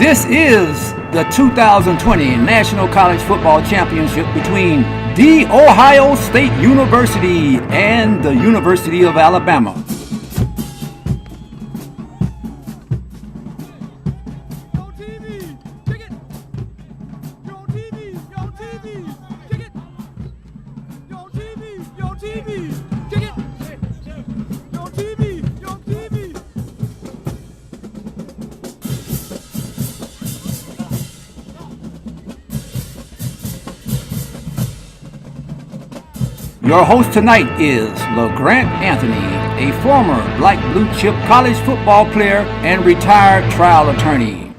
This is the 2020 National College Football Championship between The Ohio State University and the University of Alabama. Your host tonight is LeGrant Anthony, a former black blue chip college football player and retired trial attorney.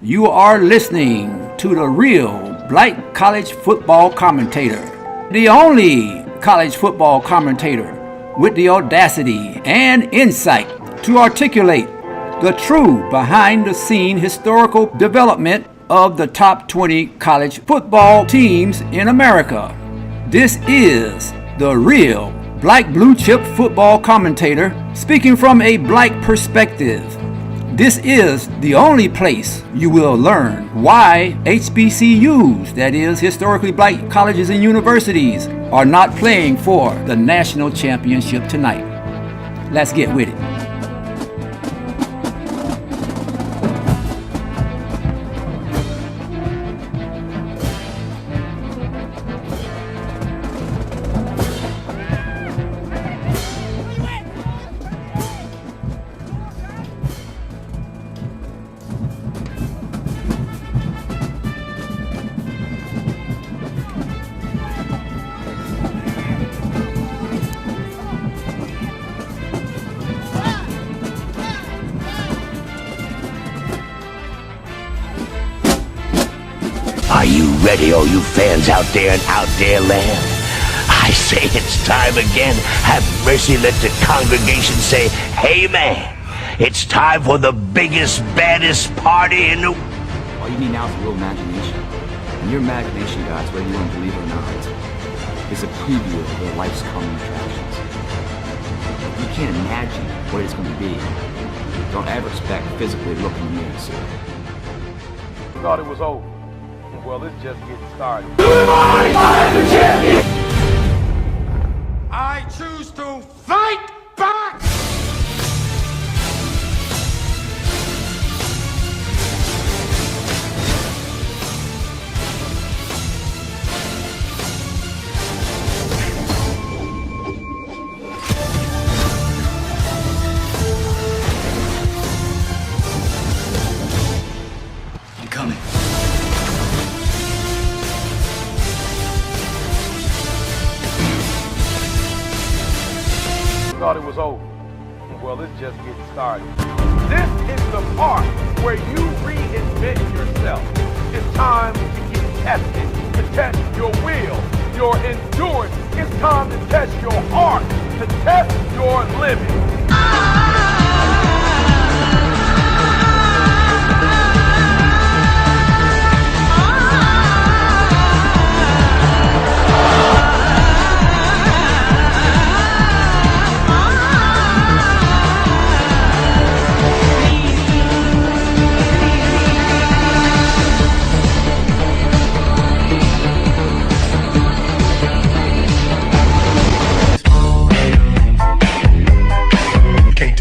You are listening to the real black college football commentator, the only college football commentator with the audacity and insight to articulate the true behind-the-scene historical development of the top 20 college football teams in America. This is the real black blue chip football commentator speaking from a black perspective. This is the only place you will learn why HBCUs, that is historically black colleges and universities, are not playing for the national championship tonight. Let's get with it. Are you ready, all you fans out there in out there land? I say it's time again. Have mercy, let the congregation say, amen. It's time for the biggest, baddest party in the... All you need now is a little imagination. And your imagination, guys, whether you want to believe it or not, is a preview of their life's coming attractions. You can't imagine what it's going to be. Don't ever expect physically looking in and see it. Thought it was over. Well, it's just getting started. I choose to fight back! I'm coming. Thought it was over. Well, it's just getting started. This is the part where you reinvent yourself. It's time to get tested, to test your will, your endurance. It's time to test your heart, to test your living.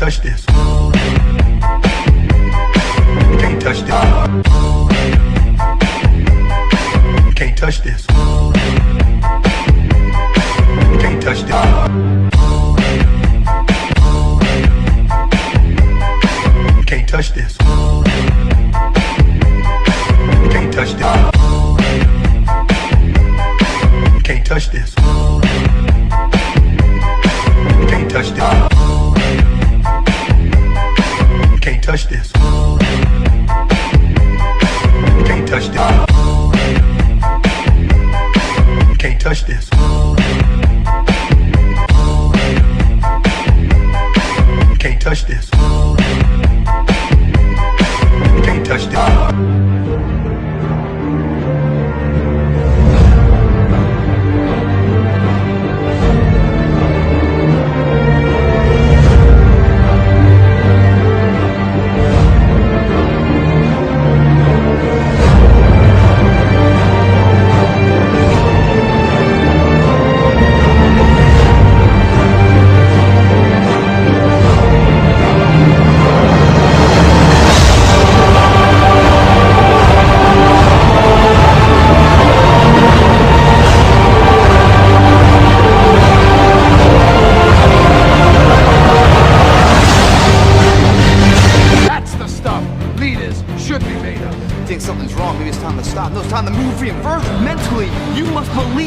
Touch this. Can't touch this. Can't touch this. Can't touch this. Can't touch this. Can't touch this. Can't touch this. Can't touch this. Can't touch this. Can't touch this. Can't touch this. Can't touch this. Can't touch this.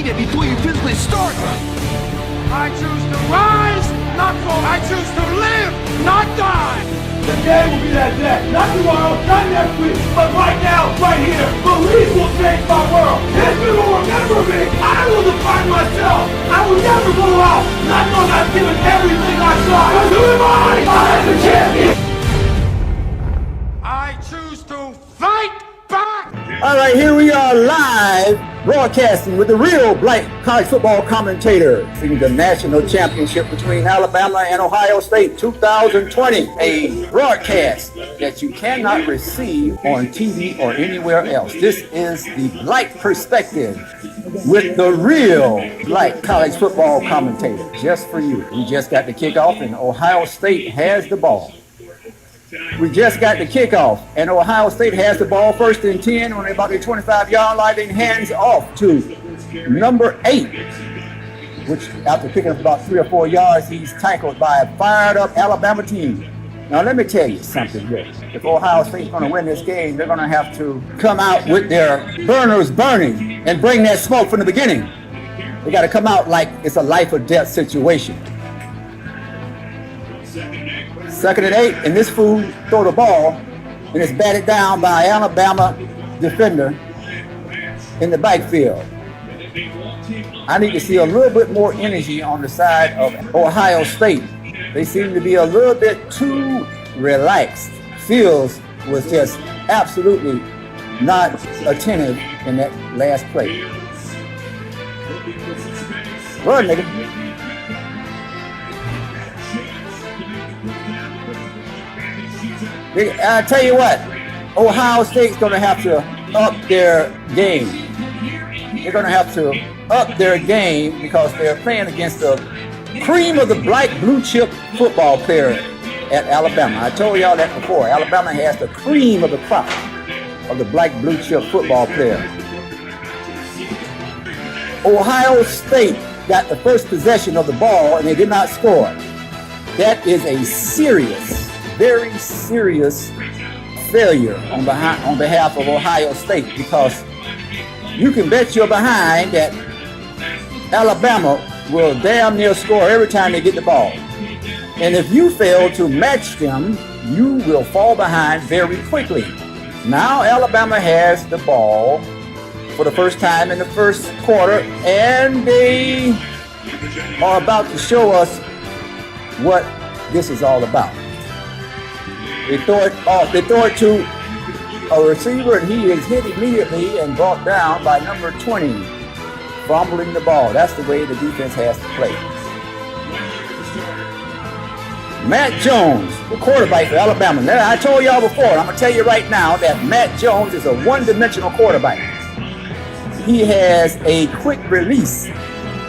believe it before you physically start. I choose to rise, not fall. I choose to live, not die. The day will be that day. Not tomorrow, not next week, but right now, right here. Belief will change my world. History will remember me. I will define myself. I will never go out, not knowing I've given everything I've got. Because who am I? I am the champion. I choose to fight back. All right, here we are live broadcasting with the real black college football commentator in the national championship between Alabama and Ohio State 2020. A broadcast that you cannot receive on TV or anywhere else. This is the black perspective with the real black college football commentator just for you. We just got the kickoff and Ohio State has the ball. We just got the kickoff, and Ohio State has the ball first and 10 on about the 25-yard line, and hands off to number 8, which after picking up about 3 or 4 yards, he's tackled by a fired-up Alabama team. Now, let me tell you something here. If Ohio State's going to win this game, they're going to have to come out with their burners burning and bring that smoke from the beginning. They got to come out like it's a life-or-death situation. 2nd and 8, and this fool throw the ball, and it's batted down by an Alabama defender in the backfield. I need to see a little bit more energy on the side of Ohio State. They seem to be a little bit too relaxed. Fields was just absolutely not attentive in that last play. Run, nigga. I tell you what, Ohio State's going to have to up their game. They're going to have to up their game because they're playing against the cream of the black blue chip football player at Alabama. I told y'all that before. Alabama has the cream of the crop of the black blue chip football player. Ohio State got the first possession of the ball and they did not score. That is a serious, very serious failure on behalf of Ohio State, because you can bet your behind that Alabama will damn near score every time they get the ball. And if you fail to match them, you will fall behind very quickly. Now Alabama has the ball for the first time in the first quarter, and they are about to show us what this is all about. They throw it off. They throw it to a receiver, and he is hit immediately and brought down by number 20, fumbling the ball. That's the way the defense has to play. Matt Jones, the quarterback for Alabama. Now, I told y'all before, and I'm going to tell you right now that Matt Jones is a one-dimensional quarterback. He has a quick release.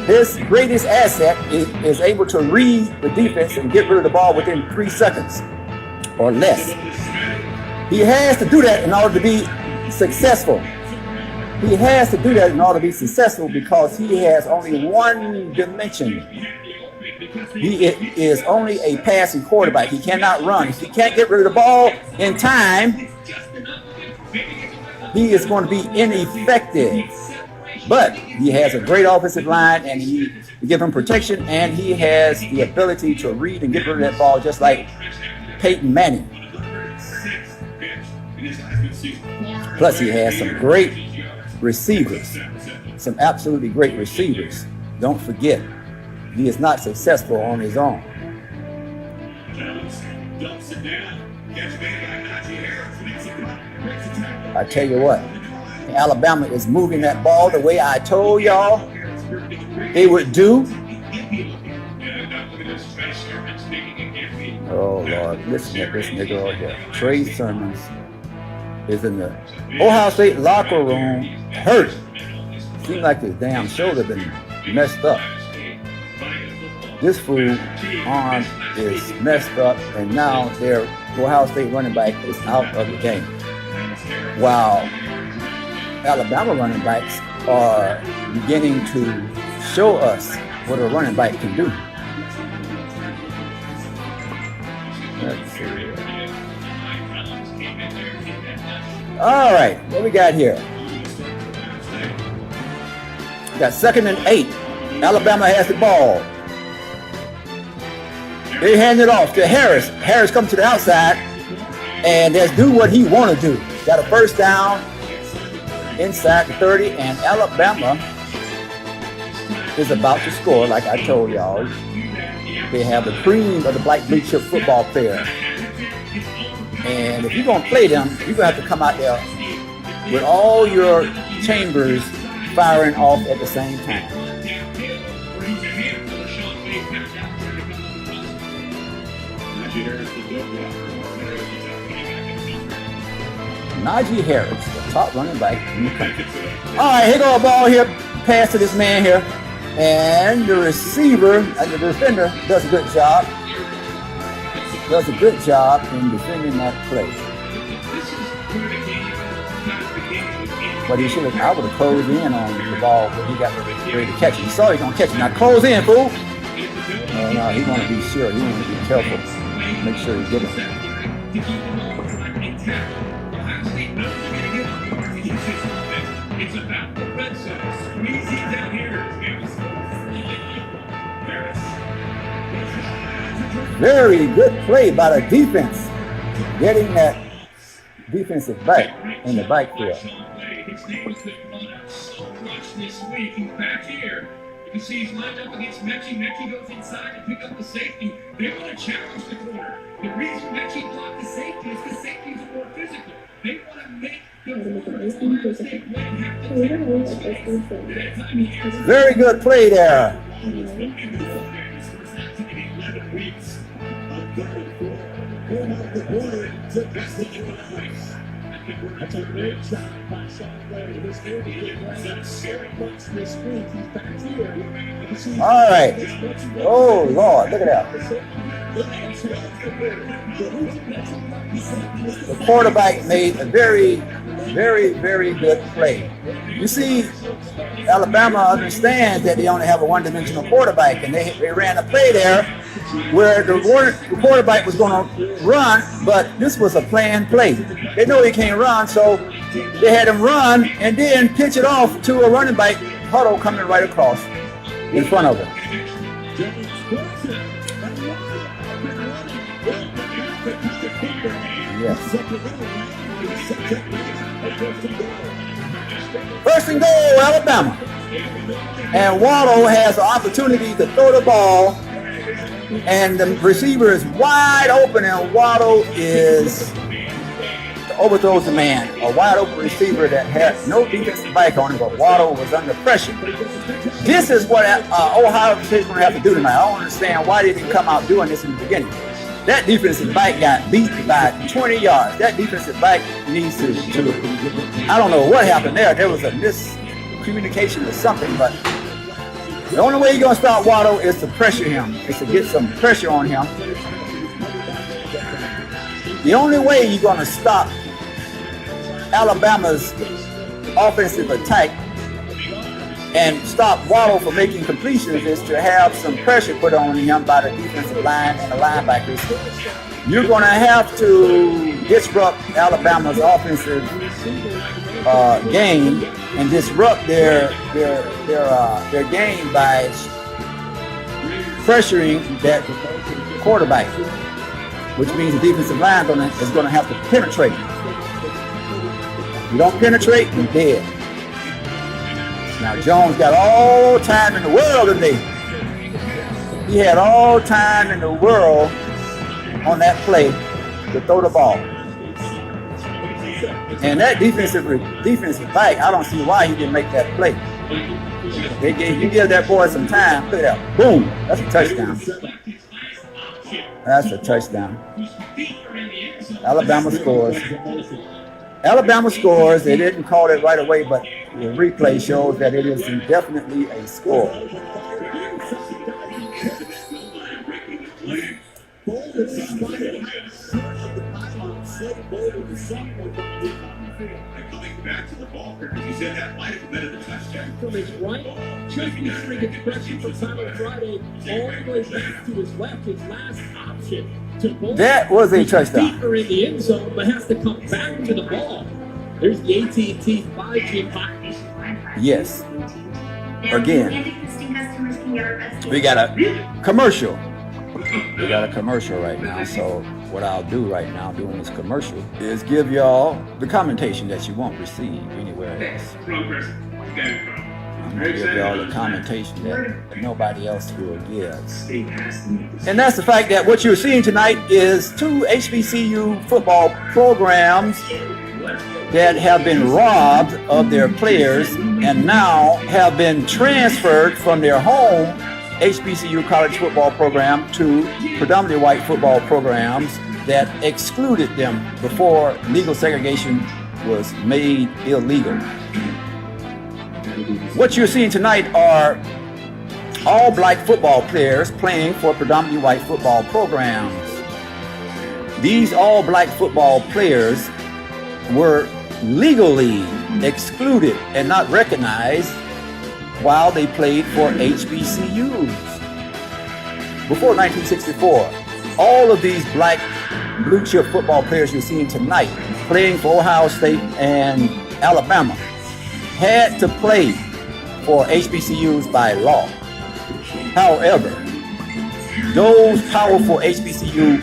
His greatest asset is able to read the defense and get rid of the ball within 3 seconds or less. He has to do that in order to be successful. He has to do that in order to be successful because he has only one dimension. He is only a passing quarterback. He cannot run. If he can't get rid of the ball in time, he is going to be ineffective. But he has a great offensive line, and he give him protection, and he has the ability to read and get rid of that ball just like Peyton Manning. Plus, he has some great receivers, some absolutely great receivers. Don't forget, he is not successful on his own. I tell you what, Alabama is moving that ball the way I told y'all they would do. Oh, Lord, listen to this nigga right here. Trey Sermons is in the Ohio State locker room hurt. Seems like his damn shoulder been messed up. This fool arm is messed up, and now their Ohio State running back is out of the game. While Alabama running backs are beginning to show us what a running back can do. Let's see. All right, what we got here? Got 2nd and 8. Alabama has the ball. They hand it off to Harris. Harris comes to the outside and let's do what he want to do. Got a first down inside the 30, and Alabama is about to score, like I told y'all. They have the cream of the black blue chip football player. And if you're going to play them, you're going to have to come out there with all your chambers firing off at the same time. Najee Harris, the top running back in the country. All right, here go a ball here, pass to this man here. And the receiver and the defender does a good job. Does a good job in defending that play. But he should have, I would have closed in on the ball, but he got ready to catch it. He saw he was going to catch it. Now close in, fool. No, he want to be sure. He want to be careful. Make sure he gets it. Very good play by the defense, getting that defensive back in the backfield. This week, he's back here. You can see he's lined up against Mechie. Mechie goes inside to pick up the safety. They want to challenge the corner. The reason Mechie blocked the safety is because safeties are more physical. They want to make the corner Very good play there. All right. Oh, Lord, look at that. The quarterback made a very, very good play. You see, Alabama understands that they only have a one-dimensional quarterback, and they ran a play there where the quarterback was going to run, but this was a planned play. They know he can't run, so they had him run and then pitch it off to a running back huddle coming right across in front of him. Yes. First and goal, Alabama. And Waddle has an opportunity to throw the ball, and the receiver is wide open, and Waddle overthrows the man. A wide open receiver that had no defensive back on him, but Waddle was under pressure. This is what Ohio State is going to have to do tonight. I don't understand why they didn't come out doing this in the beginning. That defensive back got beat by 20 yards. That defensive back needs to I don't know what happened there. There was a miscommunication or something, but the only way you're going to stop Waddle is to pressure him, is to get some pressure on him. The only way you're going to stop Alabama's offensive attack and stop Waddle from making completions is to have some pressure put on him by the defensive line and the linebackers. You're going to have to disrupt Alabama's offensive game and disrupt their game by pressuring that quarterback, which means the defensive line is going to have to penetrate. If you don't penetrate, you're dead. Now Jones got all time in the world today. He had all time in the world on that play to throw the ball. And that defensive back, I don't see why he didn't make that play. You give that boy some time, look at that. Boom. That's a touchdown. That's a touchdown. Alabama scores. Alabama scores. They didn't call it right away, but the replay shows that it is definitely a score. Back to the ball because he said that might have been a touchdown. From his right, just before gets pressure from Simon Friday, all the way back to his left, his last option. That was a touchdown. Deeper in the end zone, but has to come back to the ball. There's the AT&T 5G. Yes. again. We got a commercial. We got a commercial right now, so what I'll do right now during this commercial is give y'all the commentation that you won't receive anywhere else. I'm going to give y'all the commentation that nobody else will give. And that's the fact that what you're seeing tonight is two HBCU football programs that have been robbed of their players and now have been transferred from their home HBCU college football program to predominantly white football programs that excluded them before legal segregation was made illegal. What you're seeing tonight are all black football players playing for predominantly white football programs. These all black football players were legally excluded and not recognized while they played for HBCUs. Before 1964, all of these black blue chip football players you're seeing tonight playing for Ohio State and Alabama had to play for HBCUs by law. However, those powerful HBCU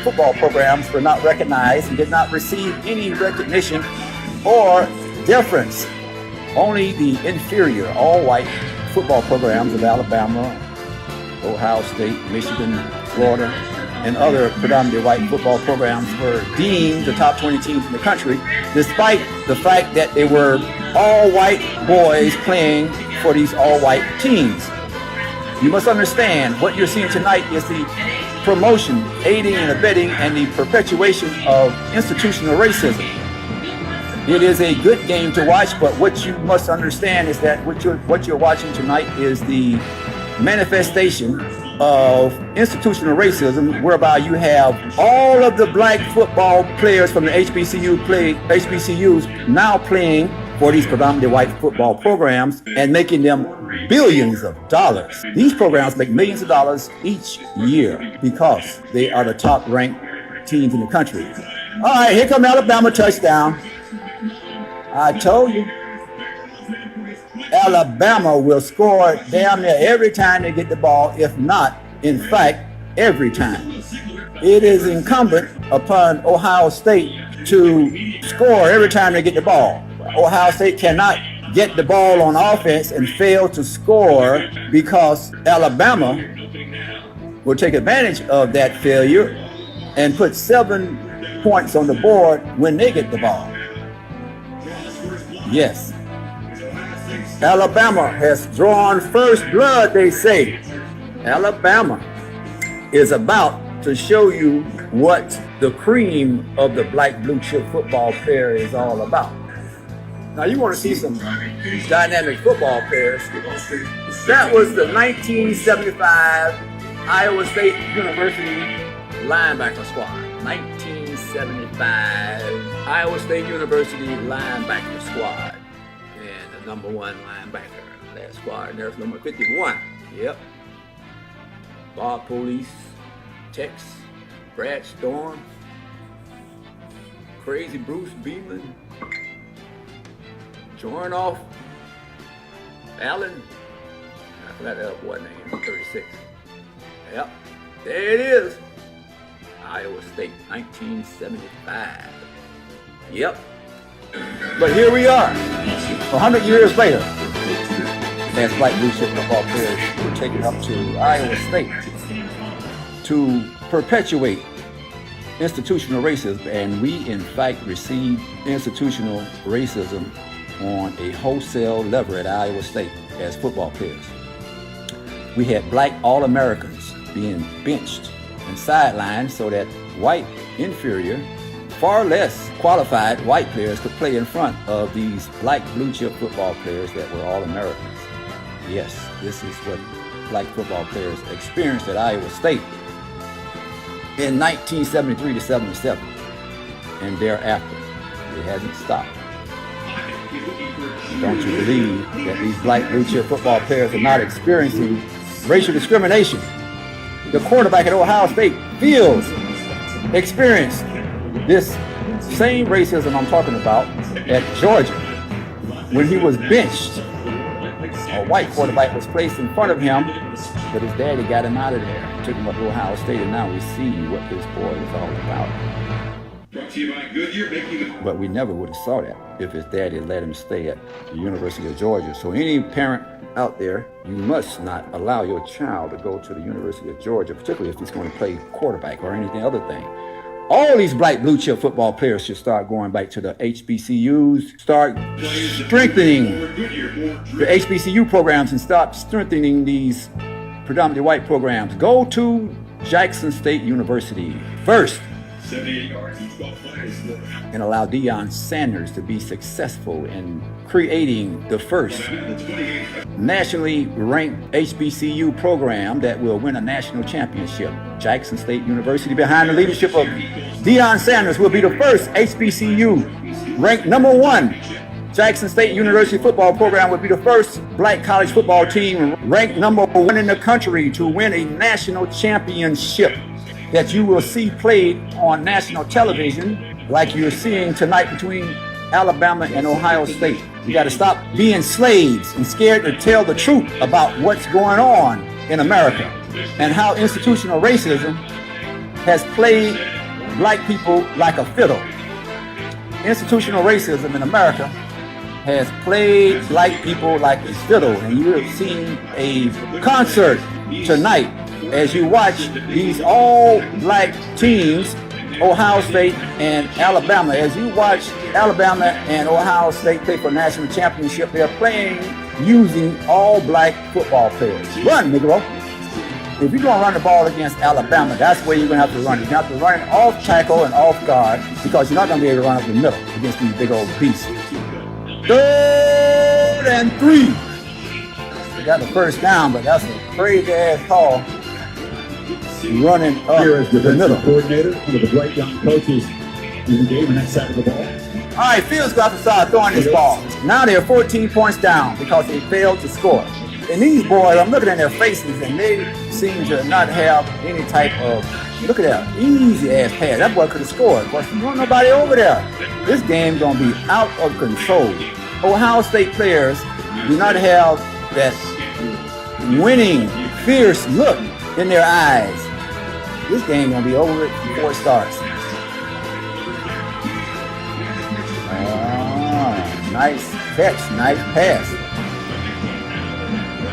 football programs were not recognized and did not receive any recognition or deference. Only the inferior, all-white football programs of Alabama, Ohio State, Michigan, Florida, and other predominantly white football programs were deemed the top 20 teams in the country, despite the fact that they were all-white boys playing for these all-white teams. You must understand, what you're seeing tonight is the promotion, aiding and abetting, and the perpetuation of institutional racism. It is a good game to watch, but what you must understand is that what you're watching tonight is the manifestation of institutional racism, whereby you have all of the black football players from the HBCUs now playing for these predominantly white football programs and making them billions of dollars. These programs make millions of dollars each year because they are the top ranked teams in the country. All right, here come Alabama touchdown. I told you, Alabama will score damn near every time they get the ball, if not, in fact, every time. It is incumbent upon Ohio State to score every time they get the ball. Ohio State cannot get the ball on offense and fail to score because Alabama will take advantage of that failure and put 7 points on the board when they get the ball. Yes. Alabama has drawn first blood, they say. Alabama is about to show you what the cream of the black blue chip football player is all about. Now you want to see some dynamic football players. That was the 1975 Iowa State University linebacker squad. 1975 Iowa State University linebacker squad. And the number one linebacker of that squad. And there's number 51. Yep. Bob Police, Tex, Brad Storm, Crazy Bruce Beeman, Jornoff, Allen. I forgot that boy name, 36. Yep, there it is. Iowa State, 1975. Yep. But here we are, 100 years later, as black blue chip football players were taken up to Iowa State to perpetuate institutional racism, and we in fact received institutional racism on a wholesale level at Iowa State as football players. We had black All-Americans being benched and sidelined so that white, inferior, far less qualified white players could play in front of these black blue chip football players that were All-Americans. Yes, this is what black football players experienced at Iowa State in 1973 to 77 and thereafter. It hasn't stopped. Don't you believe that these black blue chip football players are not experiencing racial discrimination? The quarterback at Ohio State, Fields, experienced this same racism I'm talking about at Georgia when he was benched A white quarterback was placed in front of him, but his daddy got him out of there. Took him up to Ohio State, and now we see what this boy is all about. Brought to you by Goodyear, making the But we never would have saw that if his daddy let him stay at the University of Georgia. So any parent out there, you must not allow your child to go to the University of Georgia, particularly if he's going to play quarterback or anything other thing. All these black blue chip football players should start going back to the HBCUs, start strengthening the HBCU programs and stop strengthening these predominantly white programs. Go to Jackson State University first 78 yards and 12 plays. and allow Deion Sanders to be successful in creating the first nationally ranked HBCU program that will win a national championship. Jackson State University, behind the leadership of Deion Sanders, will be the first HBCU ranked #1. Jackson State University football program will be the first black college football team ranked #1 in the country to win a national championship that you will see played on national television like you're seeing tonight between Alabama and Ohio State. You got to stop being slaves and scared to tell the truth about what's going on in America and how institutional racism has played black people like a fiddle. Institutional racism in America has played black people like a fiddle, and you're seeing a concert tonight as you watch these all black teams, Ohio State and Alabama. As you watch Alabama and Ohio State play for national championship, they're playing using all black football players. Run, Negro. If you're going to run the ball against Alabama, that's where you're going to have to run. You're going to have to run it off tackle and off guard because you're not going to be able to run up the middle against these big old beasts. 3rd and 3. They got the first down, but that's a crazy ass call. Running up Here is the middle. coordinator, one of the bright young coaches in the game on that side of the ball. All right, Fields got to start throwing this ball. Now they're 14 points down because they failed to score. And these boys, I'm looking at their faces, and they seem to not have any type of, look at that, easy ass pass. That boy could have scored, but there wasn't nobody over there. This game's gonna be out of control. Ohio State players do not have that winning, fierce look in their eyes. This game gonna be over before it starts. Nice catch, nice pass.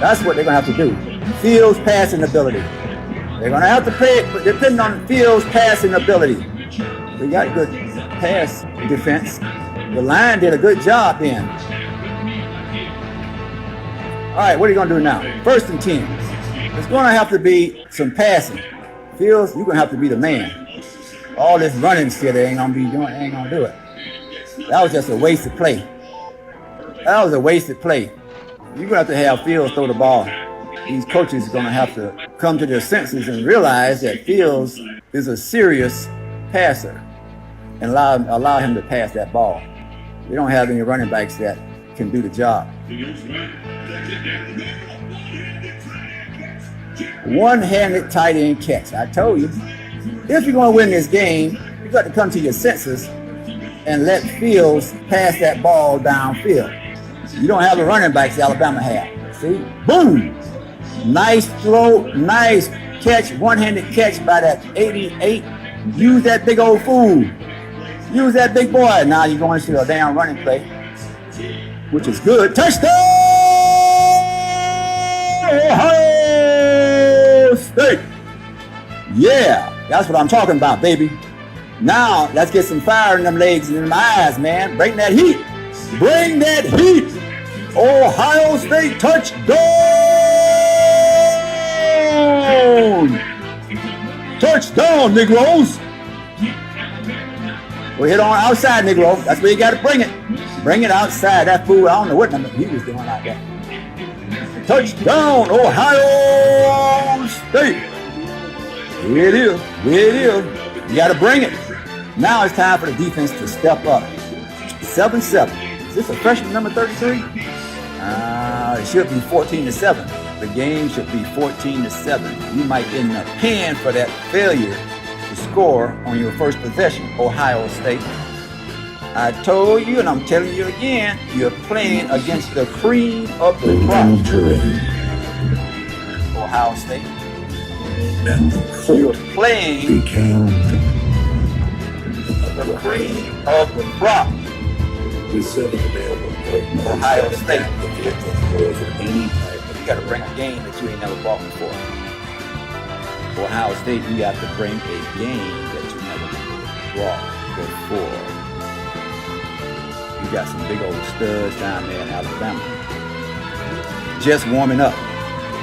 That's what they're gonna have to do. Fields' passing ability. They're gonna have to play it, but depending on Fields' passing ability. We got good pass defense. The line did a good job then. All right, what are you gonna do now? 1st and 10. It's gonna have to be some passing. Fields, you're gonna have to be the man. All this running shit ain't gonna do it. That was just a wasted play. That was a wasted play. You're gonna have to have Fields throw the ball. These coaches are gonna have to come to their senses and realize that Fields is a serious passer and allow him to pass that ball. We don't have any running backs that can do the job. One-handed tight end catch. I told you, if you're going to win this game, you got to come to your senses and let Fields pass that ball downfield. You don't have the running backs Alabama have. See? Boom! Nice throw, nice catch, one-handed catch by that 88. Use that big old fool. Use that big boy. Now you're going to a damn running play, which is good. Touchdown! Ohio State! Yeah, that's what I'm talking about, baby. Now, let's get some fire in them legs and in them eyes, man. Bring that heat. Bring that heat. Ohio State touchdown! Touchdown, Negroes! We hit on outside, Negro. That's where you got to bring it. Bring it outside. That fool, I don't know what number he was doing out there. Touchdown, Ohio State. Here it is. Here it is. You got to bring it. Now it's time for the defense to step up. 7-7. Is this a freshman number 33? It should be 14-7. The game should be 14-7. You might end up paying for that failure to score on your first possession, Ohio State. I told you, and I'm telling you again, you're playing against the cream of the crop. Ohio State. You're playing the cream of the crop. Ohio State. You got to bring a game that you ain't never bought before. Ohio State, you got to bring a game that you never brought before. You got some big old studs down there in Alabama. Just warming up.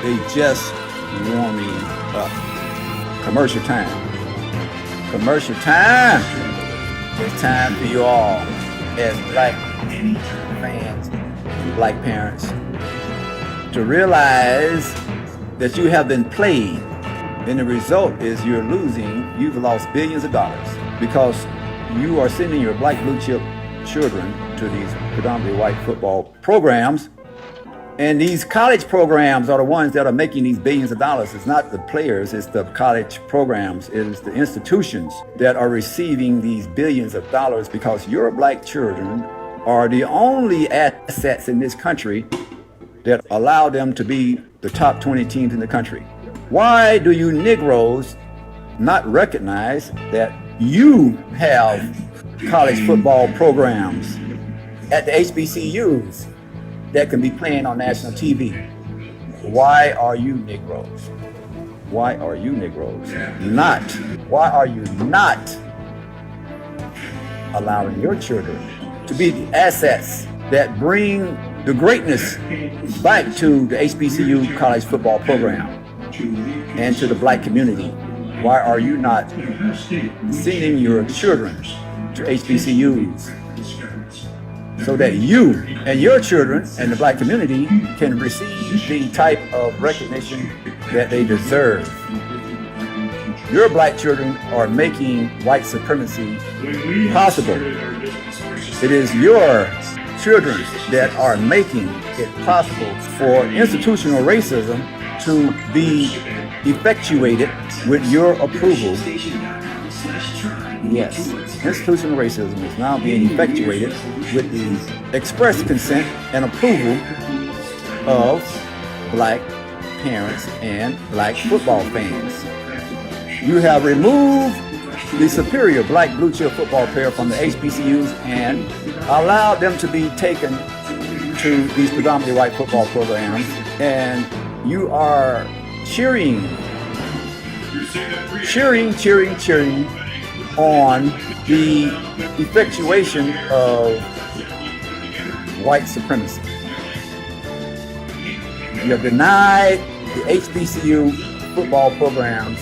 They just warming up. Commercial time. Commercial time. It's time for you all as black fans, black parents, to realize that you have been played, and the result is you're losing. You've lost billions of dollars because you are sending your black blue chip children to these predominantly white football programs, and these college programs are the ones that are making these billions of dollars. It's not the players, it's the college programs, it is the institutions that are receiving these billions of dollars, because your black children are the only assets in this country that allow them to be the top 20 teams in the country. Why do you Negroes not recognize that you have college football programs at the HBCUs that can be playing on national TV? Why are you Negroes? Why are you Negroes not? Why are you not allowing your children to be the assets that bring the greatness back to the HBCU college football program and to the black community? Why are you not sending your children to HBCUs so that you and your children and the black community can receive the type of recognition that they deserve? Your black children are making white supremacy possible. It is your children that are making it possible for institutional racism to be effectuated with your approval. Yes, institutional racism is now being effectuated with the express consent and approval of black parents and black football fans. You have removed the superior black blue chip football player from the HBCUs and allowed them to be taken to these predominantly white football programs, and you are cheering on the effectuation of white supremacy. You have denied the HBCU football programs,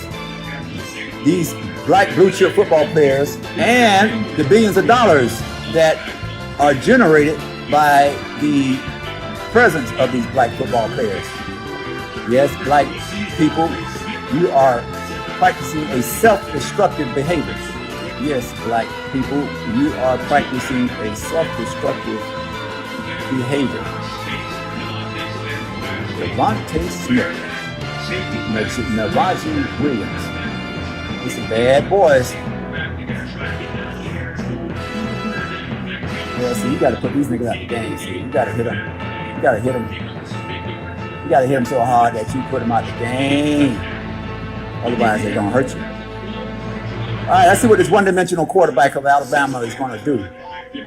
these black blue chip football players, and the billions of dollars that are generated by the presence of these black football players. Yes, black people, you are practicing a self-destructive behavior. Yes, black people, you are practicing a self-destructive behavior. Devontae Smith makes it Navaji Williams. It's some bad boys. Yeah, see, you got to put these niggas out the game. See, you got to hit them. You got to hit them. You got to hit them so hard that you put them out the game. Otherwise, they're going to hurt you. All right, let's see what this one-dimensional quarterback of Alabama is going to do. He's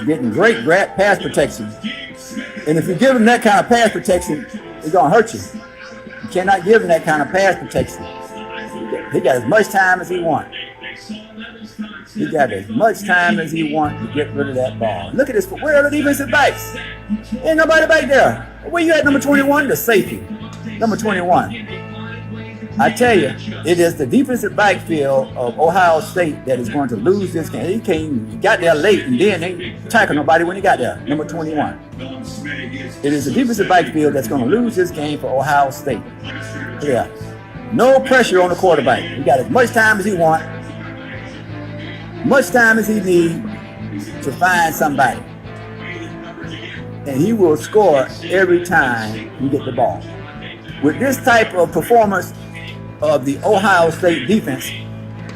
getting great pass protection. And if you give him that kind of pass protection, it's going to hurt you. You cannot give him that kind of pass protection. He got as much time as he wants. He got as much time as he wants to get rid of that ball. Look at this. Where are the defensive backs? Ain't nobody back there. Where you at, number 21? The safety. Number 21. I tell you, it is the defensive backfield of Ohio State that is going to lose this game. He got there late, and then they tackle nobody when he got there. Number 21. It is the defensive backfield that's going to lose this game for Ohio State. Yeah. No pressure on the quarterback. He got as much time as he wants, much time as he needs to find somebody. And he will score every time you get the ball. With this type of performance of the Ohio State defense,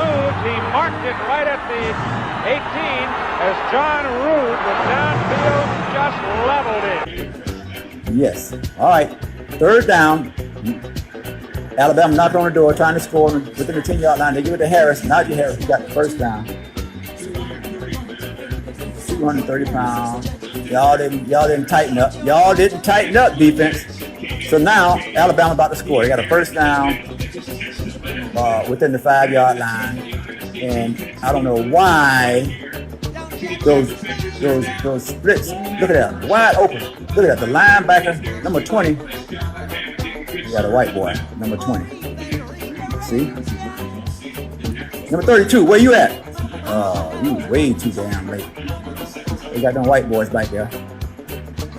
moves. He marked it right at the 18 as John Rood with downfield just leveled it. Yes. All right. Third down. Alabama knocked on the door, trying to score within the 10-yard line. They give it to Harris. Najee Harris got the first down. 230 pounds. Y'all didn't tighten up. Y'all didn't tighten up, defense. So now Alabama about to score. They got a first down within the 5-yard line, and I don't know why those splits. Look at that, wide open. Look at that, the linebacker, number 20. You got a white boy, number 20. See? Number 32, where you at? Oh, you way too damn late. They got them white boys back there.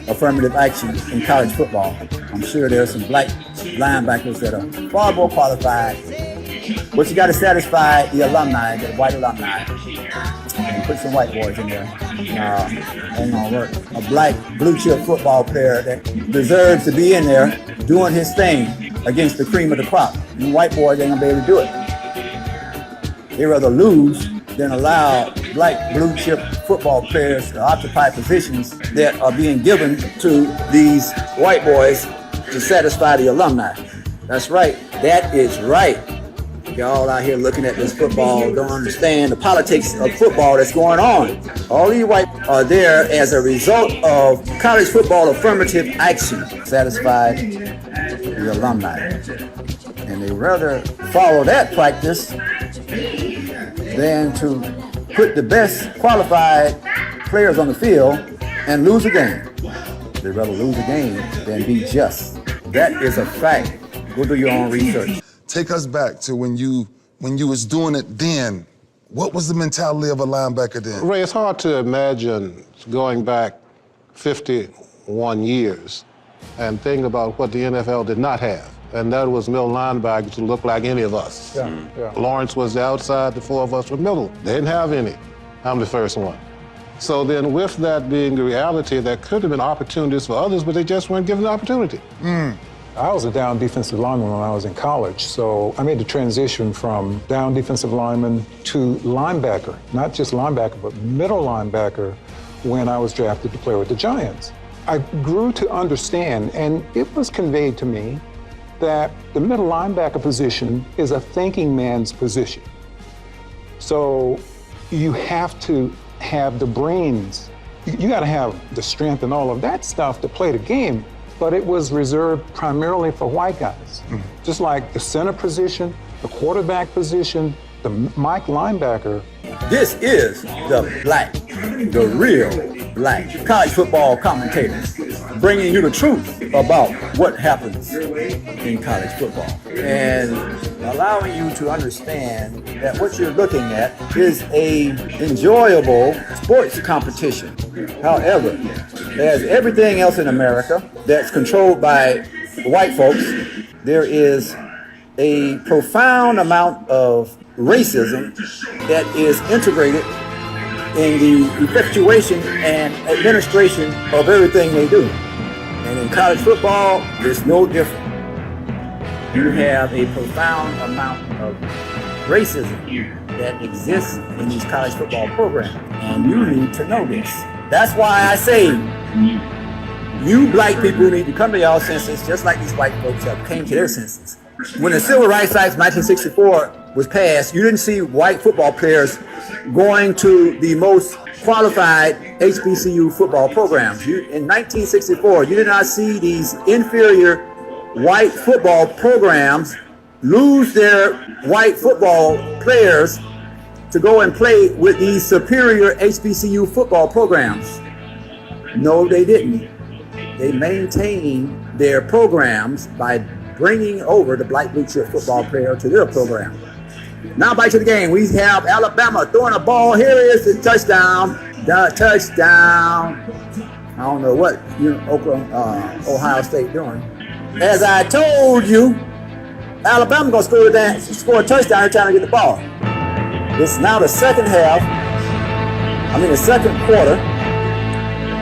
Affirmative action in college football. I'm sure there's some black linebackers that are far more qualified. But you got to satisfy the alumni, the white alumni, and put some white boys in there. Ain't gonna work. A black blue chip football player that deserves to be in there doing his thing against the cream of the crop. And white boys ain't gonna be able to do it. They rather lose than allow black blue chip football players to occupy positions that are being given to these white boys to satisfy the alumni. That's right. That is right. Y'all out here looking at this football don't understand the politics of football that's going on. All these white are there as a result of college football affirmative action. Satisfy the alumni. And they rather follow that practice than to put the best qualified players on the field and lose a game. They'd rather lose a game than be just. That is a fact. Go do your own research. Take us back to when you was doing it then. What was the mentality of a linebacker then? Ray, it's hard to imagine going back 51 years and think about what the NFL did not have. And that was middle linebackers who looked like any of us. Yeah. Lawrence was the outside, the four of us were middle. They didn't have any. I'm the first one. So then with that being the reality, there could have been opportunities for others, but they just weren't given the opportunity. I was a down defensive lineman when I was in college, so I made the transition from down defensive lineman to linebacker, not just linebacker, but middle linebacker when I was drafted to play with the Giants. I grew to understand, and it was conveyed to me, that the middle linebacker position is a thinking man's position. So you have to have the brains. You got to have the strength and all of that stuff to play the game, but it was reserved primarily for white guys. Just like the center position, the quarterback position, the Mike linebacker. This is the real black college football commentators, bringing you the truth about what happens in college football and allowing you to understand that what you're looking at is a enjoyable sports competition. However, as everything else in America that's controlled by white folks, there is a profound amount of racism that is integrated in the effectuation and administration of everything they do. And in college football, it's no different. You have a profound amount of racism that exists in these college football programs. And you need to know this. That's why I say you black people need to come to y'all senses just like these white folks have came to their senses. When the Civil Rights Act of 1964 was passed, you didn't see white football players going to the most qualified HBCU football programs. In 1964, you did not see these inferior white football programs lose their white football players to go and play with these superior HBCU football programs. No, they didn't. They maintained their programs by bringing over the black blue chip football player to their program. Now back to the game. We have Alabama throwing a ball. Here is the touchdown. The touchdown. I don't know what Ohio State doing. As I told you, Alabama gonna score a touchdown every time they get the ball. This is now the second quarter.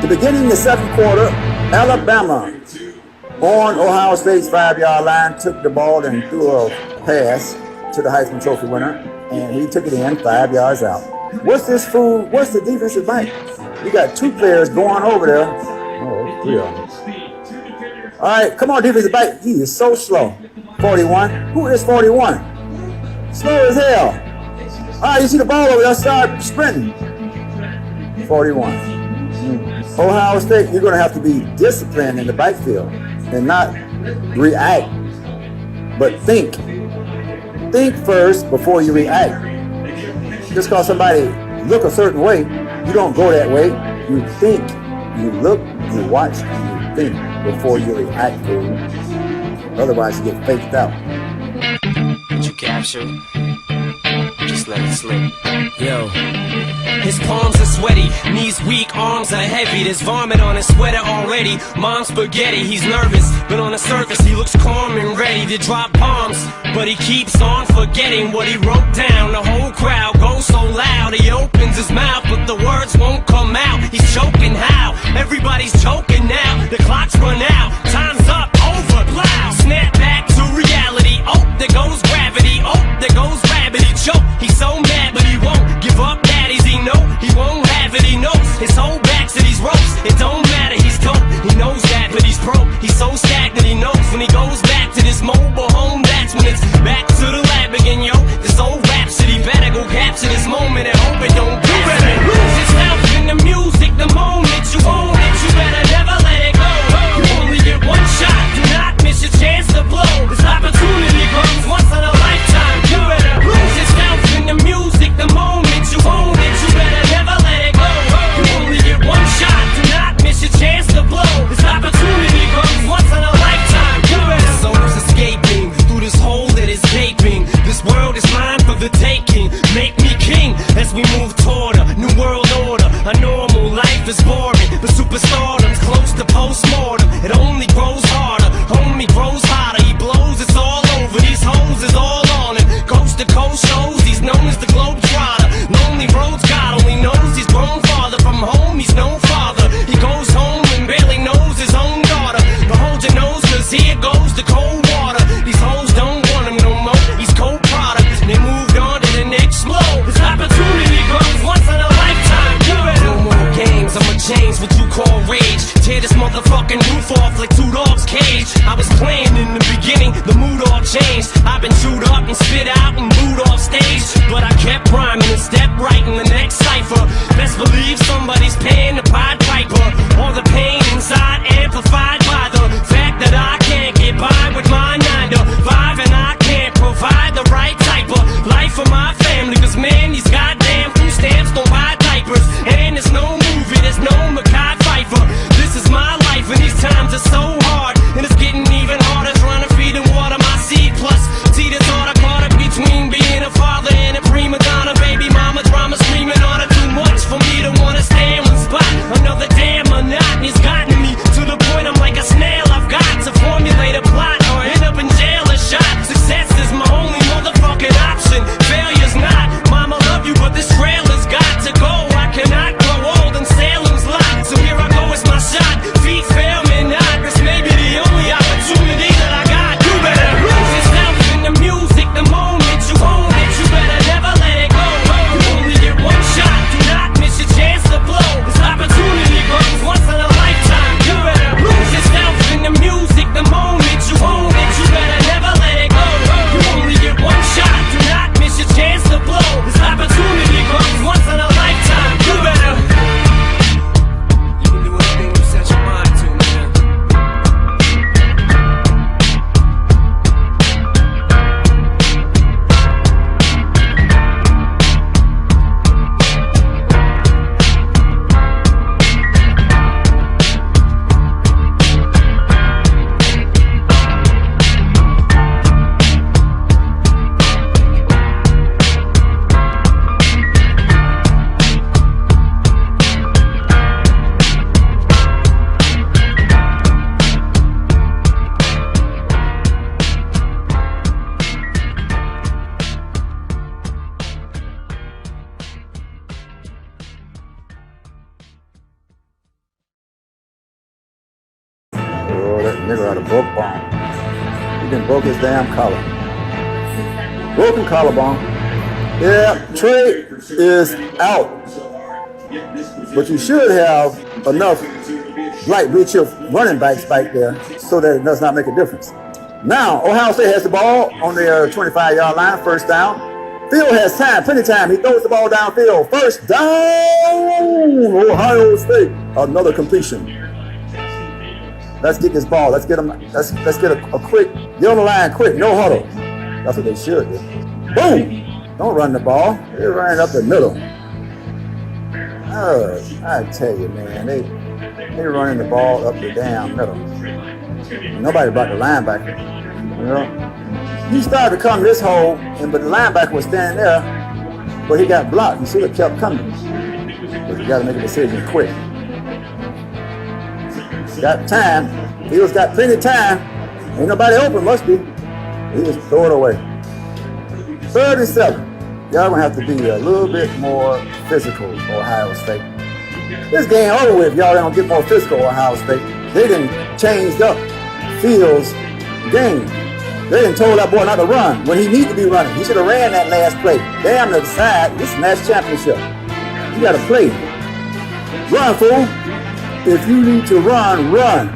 The beginning of the second quarter, Alabama on Ohio State's 5-yard line took the ball and threw a pass to the Heisman Trophy winner, and he took it in 5 yards out. What's this fool? What's the defensive back? You got 2 players going over there. Oh, 3 of them. All right, come on, defensive back. He is so slow. 41. Who is 41? Slow as hell. All right, you see the ball over there. Start sprinting. 41. Ohio State, you're going to have to be disciplined in the backfield and not react, but think. Think first before you react. Just because somebody look a certain way, you don't go that way. You think, you look, you watch, and you think before you react. Otherwise, you get faked out. Did you capture it? Just let it slip. Yo. His palms are sweaty, knees weak, arms are heavy. There's vomit on his sweater already. Mom's spaghetti, he's nervous, but on the surface he looks calm and ready to drop bombs. But he keeps on forgetting what he wrote down. The whole crowd goes so loud, he opens his mouth, but the words won't come out. He's choking how? Everybody's choking now. The clock's run out, time's up, over, plow. Snap back to reality. Oh, there goes gravity. Oh, there goes rabbit. He choke. He's so mad, but he won't give up. Daddies, he know he won't have it. He knows his whole back to these ropes. It don't matter. He's dope. He knows that, but he's broke. He's so stagnant. He knows when he goes back to this mobile home. That's when it's back to the lab again, yo. This old rhapsody better go capture this moment and hope it don't pass. You better lose yourself in the music. The moment you own it, you better never let it go. You only get one shot. Do not miss your chance to blow. This opportunity comes once in a lifetime. You better lose yourself in the music. The moment you own it, you better never let it go. You only get one shot. Do not miss your chance to blow. This opportunity comes once in a lifetime. You better. Soul's escaping through this hole that is gaping. This world is mine for the taking. Make me king as we move toward a new world order. A normal life is boring, but superstardom's close to postmortem. It only grows harder, homie grows hotter. He blows, it's all over. These hoes is all on him. Coast to coast shows, he's known as the Globetrotter. Lonely roads, God only knows he's grown farther from home. He's no father. He goes home and barely knows his own daughter. But hold your nose, cause here goes the cold water. These hoes don't want him no more. He's cold product. They moved on to the next flow. This opportunity comes once in a lifetime. No more games, I'ma change what you call rage. Tear this motherfucking roof off like two dogs' cage. I was playing in the beginning, the mood all changed. I've been chewed up and spit out and booed off stage, but I kept rhyming and stepped right in the next cipher. Best believe somebody's paying the Pied Piper. All the pain inside amplified by the fact that I can't get by with my 9 to 5, and I can't provide the right type of life for my family. Cause man, these goddamn food stamps don't buy diapers, and there's no movie, there's no Mackay Pfeiffer. This is my life, and these times are so hard, and it's getting even harder trying to feed and water my seed. Plus, see the thought I caught up between being a father and a prima donna. Baby mama drama screaming on her, too much for me to wanna stay in one spot. Another damn monotony's gotten me to the point I'm like a snail. I've got to formulate a plot or end up in jail or shot. Success is my only motherfucking option. Failure's not. Mama love you, but this trailer's got to go. I cannot grow old in Salem's lot. So here I go, it's my shot. Feet fail me not. This may be the only opportunity that I got. You better lose yourself in the music. The moment you own it, you better never let it go. You only get one shot. Do not miss your chance to blow. This opportunity comes once in a lifetime. You better lose yourself in the music. The moment you own it, you better never let it go. You only get one shot. Do not miss your chance to blow. This opportunity comes once in a lifetime. You better. You can do anything you set your mind to, man. Oh, that nigga had a broke bone. He done broke his damn collar. Broken collarbone. Yeah, Trey is out. But you should have enough black blue chip running backs back there so that it does not make a difference. Now, Ohio State has the ball on their 25-yard line, first down. Field has time, plenty of time. He throws the ball downfield. First down, Ohio State. Another completion. Let's get this ball. Let's get them. Let's get a quick. Get on the line quick. No huddle. That's what they should do. Boom. Don't run the ball. They're running up the middle. Oh, I tell you, man, they running the ball up the damn middle. Nobody brought the linebacker. You know, he started to come this hole, but the linebacker was standing there, but he got blocked. He should have kept coming. But you got to make a decision quick. Got time. Fields got plenty of time. Ain't nobody open, must be. He just throw it away. 37. Y'all gonna have to be a little bit more physical, Ohio State. This game over with. Y'all don't get more physical, Ohio State. They done changed up Fields' game. They done told that boy not to run when he need to be running. He should have ran that last play. Damn the side. This is national championship. You gotta play. Run, fool. If you need to run, run.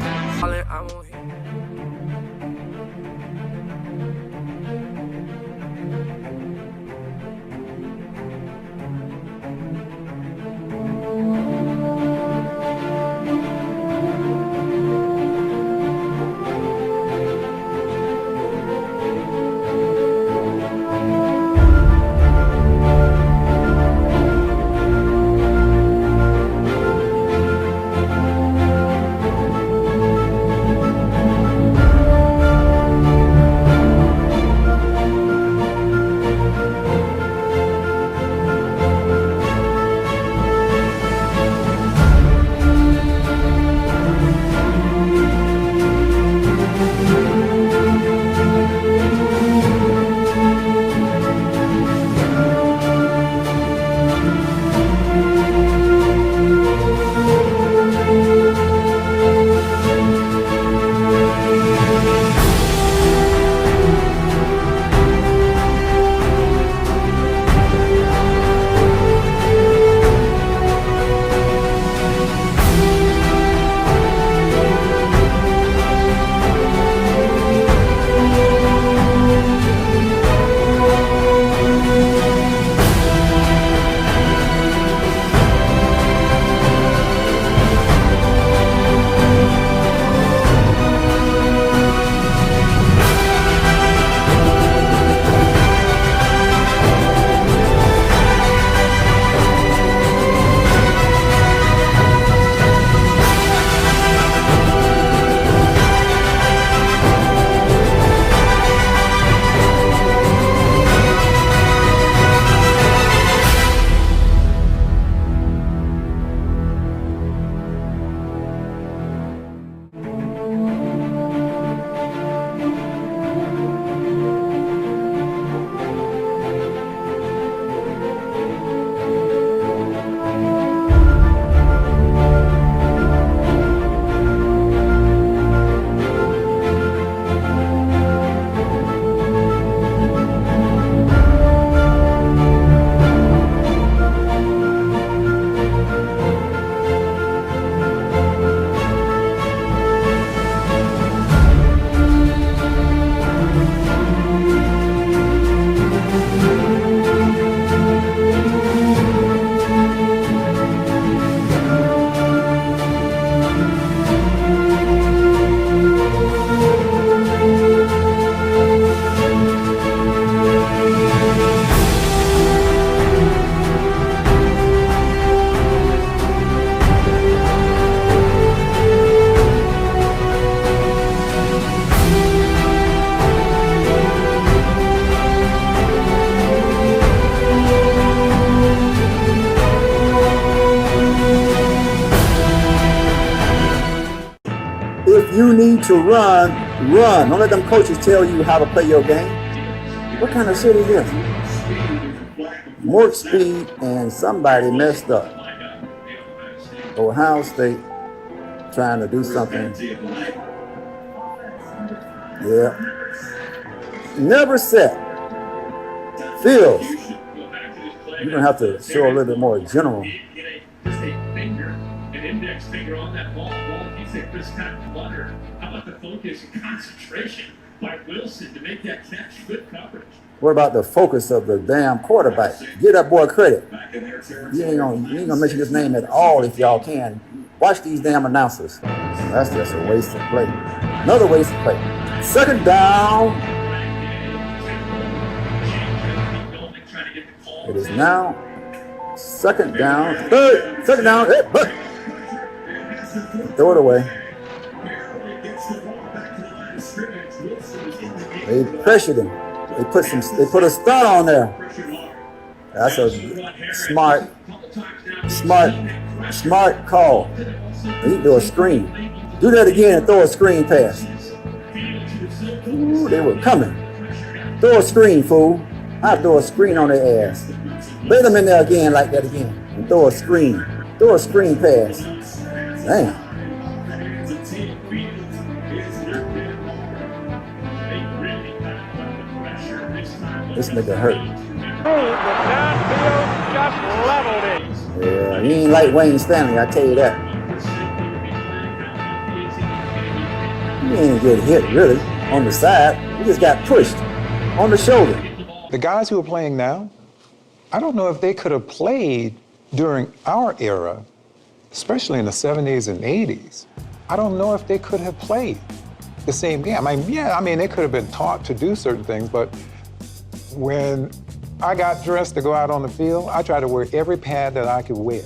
You need to run, run. Don't let them coaches tell you how to play your game. What kind of shit is this? More speed and somebody messed up. Ohio State trying to do something. Yeah. Never set. Fields. You're gonna have to show a little bit more general. Just a finger, an index finger on that ball keeps it just kind of cluttered. How about the focus and concentration by Wilson to make that catch? Good coverage. What about the focus of the damn quarterback? Give that boy credit. You ain't gonna mention his name at all if y'all can. Watch these damn announcers. That's just a waste of play. Another waste of play. Second down. It is now second down. Third. Second down. Throw it away. They pressured him. They put a stun on there. That's a smart call. He do a screen. Do that again and throw a screen pass. Ooh, they were coming. Throw a screen, fool. I throw a screen on their ass. Lay them in there again like that again. And throw a screen. Throw a screen pass. Damn. This nigga hurt. Yeah, he ain't like Wayne Stanley, I tell you that. He ain't get hit really on the side. He just got pushed on the shoulder. The guys who are playing now, I don't know if they could have played during our era, especially in the 70s and 80s. I don't know if they could have played the same game. I mean, they could have been taught to do certain things, but when I got dressed to go out on the field, I tried to wear every pad that I could wear.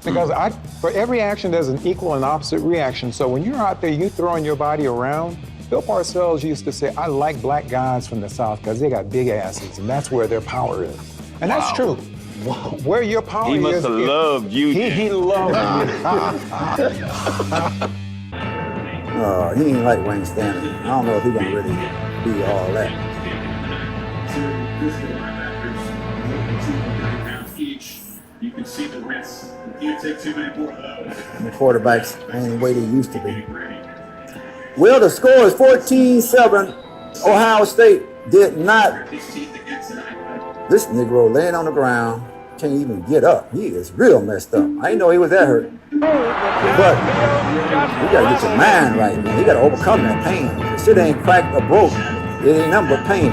Because for every action, there's an equal and opposite reaction. So when you're out there, you throwing your body around. Bill Parcells used to say, I like black guys from the South because they got big asses, and that's where their power is. And that's true. Wow. Where your power is. He must have loved you. He loved me. He ain't like Wayne Stanley. I don't know if he's gonna really be all that. You can see the rest. You can't take too many more of those. The quarterbacks ain't the way they used to be. Well, the score is 14-7. Ohio State did not. This Negro laying on the ground, can't even get up. He is real messed up. I didn't know he was that hurt. But you gotta get your mind right, man. You gotta overcome that pain. The shit ain't cracked or broke. It ain't nothing but pain.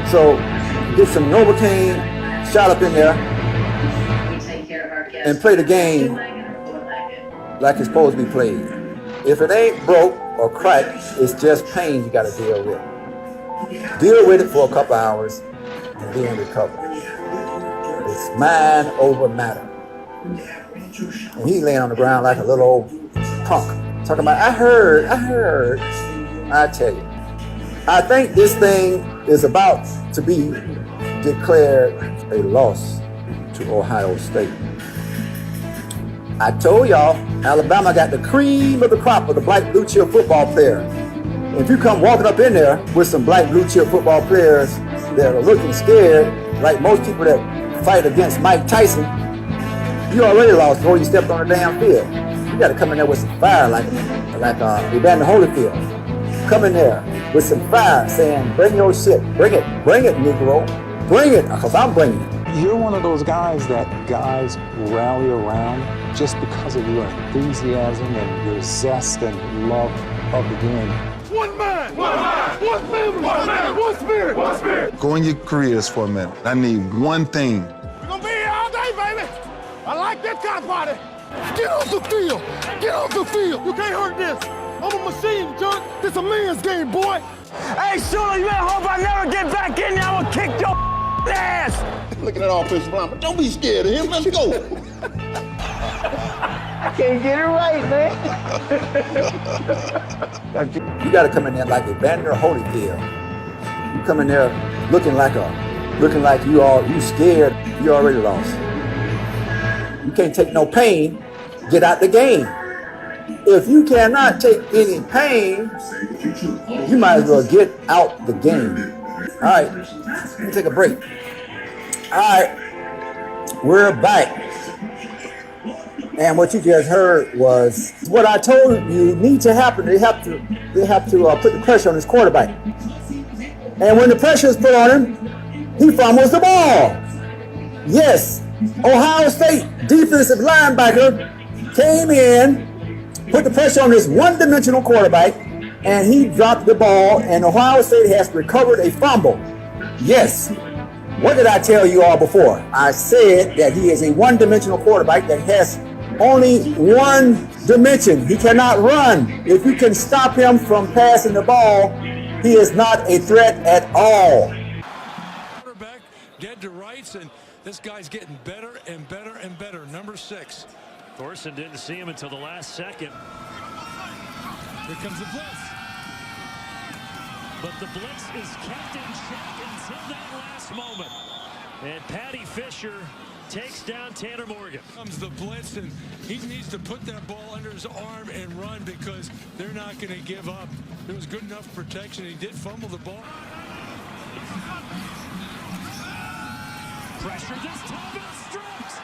So get some Novocaine shot up in there and play the game like it's supposed to be played. If it ain't broke or cracked, it's just pain you gotta deal with. Deal with it for a couple hours and then recover. It's mind over matter. And he's laying on the ground like a little old punk. Talking about, I heard. I tell you. I think this thing is about to be declared a loss to Ohio State. I told y'all, Alabama got the cream of the crop of the black blue chip football player. If you come walking up in there with some black blue chip football players that are looking scared, like most people that fight against Mike Tyson, you already lost before you stepped on the damn field. You got to come in there with some fire, like Evander Holyfield. Come in there with some fire, saying, "Bring your shit, bring it, Negro, bring it, because I'm bringing it." You're one of those guys that guys rally around just because of your enthusiasm and your zest and love of the game. One man, one family, one man, one spirit, one spirit. Go in your careers for a minute. I need one thing. We're gonna be here all day, baby. I like that kind of party. Get off the field. Get off the field. You can't hurt this. I'm a machine, Junk. This a man's game, boy. Hey, Shula, you better hope I never get back in there. I'm gonna kick your ass. Look at that offensive line, but don't be scared of him. Let's go. I can't get it right, man. You got to come in there like Evander Holyfield. You come in there looking like you scared. You already lost. You can't take no pain. Get out the game. If you cannot take any pain, you might as well get out the game. All right, let me take a break. All right, we're back. And what you just heard was what I told you need to happen. They have to put the pressure on his quarterback. And when the pressure is put on him, he fumbles the ball. Yes, Ohio State defensive linebacker came in, put the pressure on this one-dimensional quarterback, and he dropped the ball, and Ohio State has recovered a fumble. Yes. What did I tell you all before? I said that he is a one-dimensional quarterback that has only one dimension. He cannot run. If you can stop him from passing the ball, he is not a threat at all. Quarterback dead to rights, and this guy's getting better and better and better. Number 6. Thorson didn't see him until the last second. Here comes the blitz. But the blitz is kept in check until that last moment. And Patty Fisher takes down Tanner Morgan. Comes the blitz, and he needs to put that ball under his arm and run because they're not going to give up. It was good enough protection. He did fumble the ball. Pressure this time, it's stripped.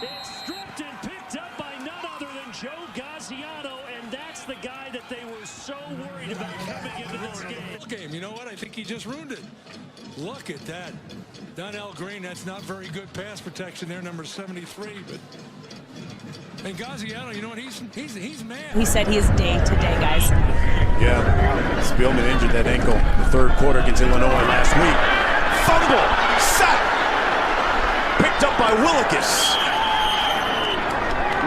It's stripped and picked up by none other than Joe Gaziano, and that's the guy that they were so worried about coming into this game. You know what? I think he just ruined it. Look at that. Donnell Green, that's not very good pass protection there, number 73. But and Gaziano, you know what? He's mad. He said he is day-to-day, guys. Yeah, Spielman injured that ankle in the third quarter against Illinois last week. Fumble, sack, picked up by Hbcus.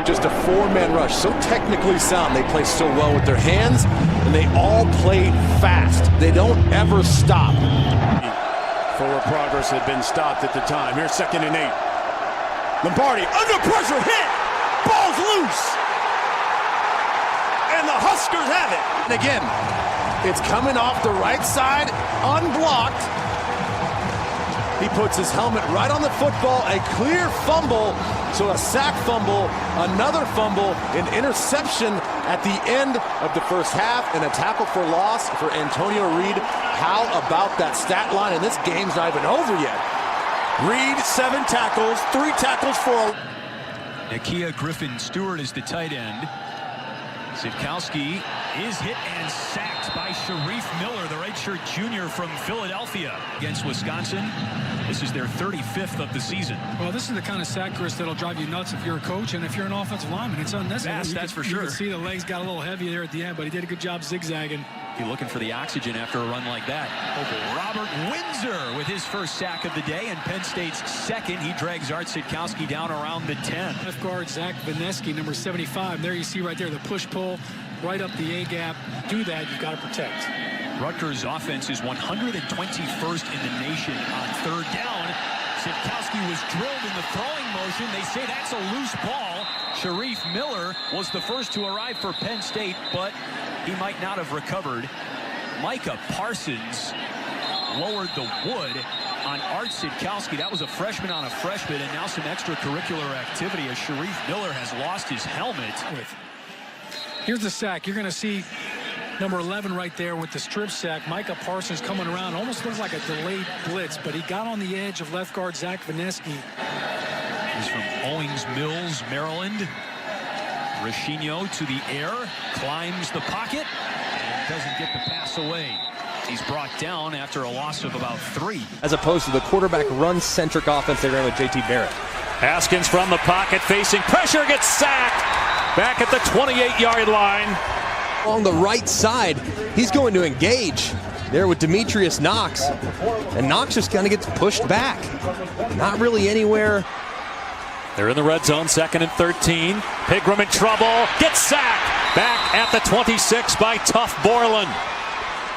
Just a 4-man rush, so technically sound. They play so well with their hands, and they all play fast. They don't ever stop. Forward progress had been stopped at the time. Here's 2nd and 8. Lombardi under pressure, hit, ball's loose, and the Huskers have it. And again, it's coming off the right side, unblocked. He puts his helmet right on the football, a clear fumble, so a sack fumble, another fumble, an interception at the end of the first half, and a tackle for loss for Antonio Reed. How about that stat line? And this game's not even over yet. Reed, 7 tackles, 3 tackles for Nakia Griffin-Stewart is the tight end. Sitkowski is hit and sacked by Sharif Miller, the redshirt junior from Philadelphia against Wisconsin. This is their 35th of the season. Well, this is the kind of sack, Chris, that'll drive you nuts if you're a coach and if you're an offensive lineman. It's unnecessary. That's for sure. You can see the legs got a little heavy there at the end, but he did a good job zigzagging. You're looking for the oxygen after a run like that. Robert Windsor with his first sack of the day, and Penn State's second. He drags Art Sitkowski down around the 10. Left guard Zach Vineski, number 75. There you see right there the push-pull right up the A-gap. Do that, you've got to protect. Rutgers' offense is 121st in the nation on 3rd down. Sitkowski was drilled in the throwing motion. They say that's a loose ball. Sharif Miller was the first to arrive for Penn State, but he might not have recovered. Micah Parsons lowered the wood on Art Sitkowski. That was a freshman on a freshman, and now some extracurricular activity as Sharif Miller has lost his helmet. Here's the sack. You're going to see number 11 right there with the strip sack. Micah Parsons coming around. Almost looks like a delayed blitz, but he got on the edge of left guard Zach Vineski. He's from Owings Mills, Maryland. Rashino to the air, climbs the pocket, and doesn't get the pass away. He's brought down after a loss of about 3. As opposed to the quarterback run-centric offense they ran with J.T. Barrett. Haskins from the pocket, facing pressure, gets sacked. Back at the 28-yard line. On the right side, he's going to engage there with Demetrius Knox. And Knox just kind of gets pushed back. Not really anywhere. They're in the red zone, 2nd and 13. Pigram in trouble, gets sacked. Back at the 26 by Tough Borland.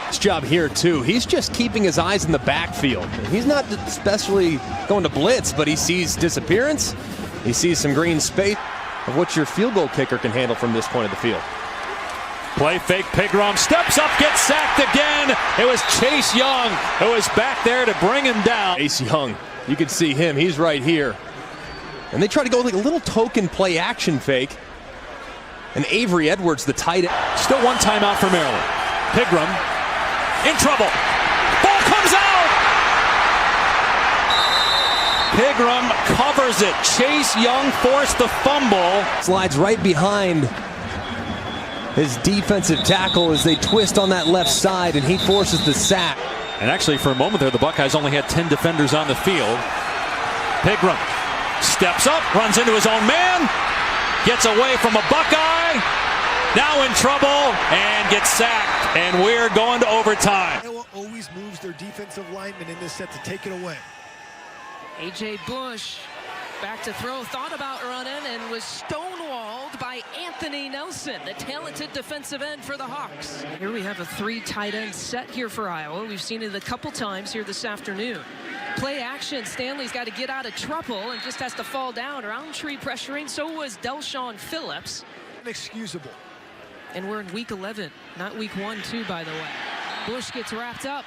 His job here, too. He's just keeping his eyes in the backfield. He's not especially going to blitz, but he sees disappearance. He sees some green space of what your field goal kicker can handle from this point of the field. Play fake, Pigram steps up, gets sacked again. It was Chase Young who was back there to bring him down. Chase Young, you can see him, he's right here. And they try to go like a little token play action fake. And Avery Edwards, the tight end. Still one timeout for Maryland. Pigram in trouble. Ball comes out. Pigram covers it. Chase Young forced the fumble. Slides right behind his defensive tackle as they twist on that left side, and he forces the sack. And actually, for a moment there, the Buckeyes only had 10 defenders on the field. Pigram steps up, runs into his own man, gets away from a Buckeye, now in trouble, and gets sacked. And we're going to overtime. Iowa always moves their defensive linemen in this set to take it away. A.J. Bush back to throw, thought about running, and was stonewalled by Anthony Nelson, the talented defensive end for the Hawks. Here we have a 3 tight end set here for Iowa. We've seen it a couple times here this afternoon. Play action, Stanley's got to get out of trouble and just has to fall down. Roundtree pressuring, so was Delshon Phillips. Inexcusable. And we're in week 11, not week 1, too, by the way. Bush gets wrapped up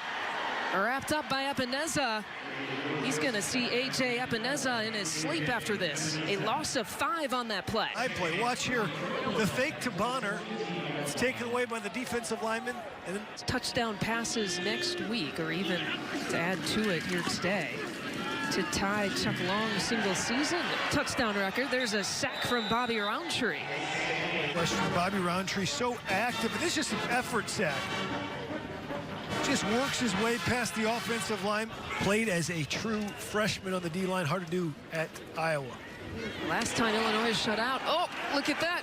by Epineza. He's going to see A.J. Epineza in his sleep after this. A loss of 5 on that play. I play. Watch here. The fake to Bonner. It's taken away by the defensive lineman. And then touchdown passes next week, or even to add to it here today, to tie Chuck Long's single-season touchdown record. There's a sack from Bobby Roundtree. Question, Bobby Roundtree so active, but this is just an effort sack. Just works his way past the offensive line. Played as a true freshman on the D-line. Hard to do at Iowa. Last time Illinois shut out. Oh, look at that.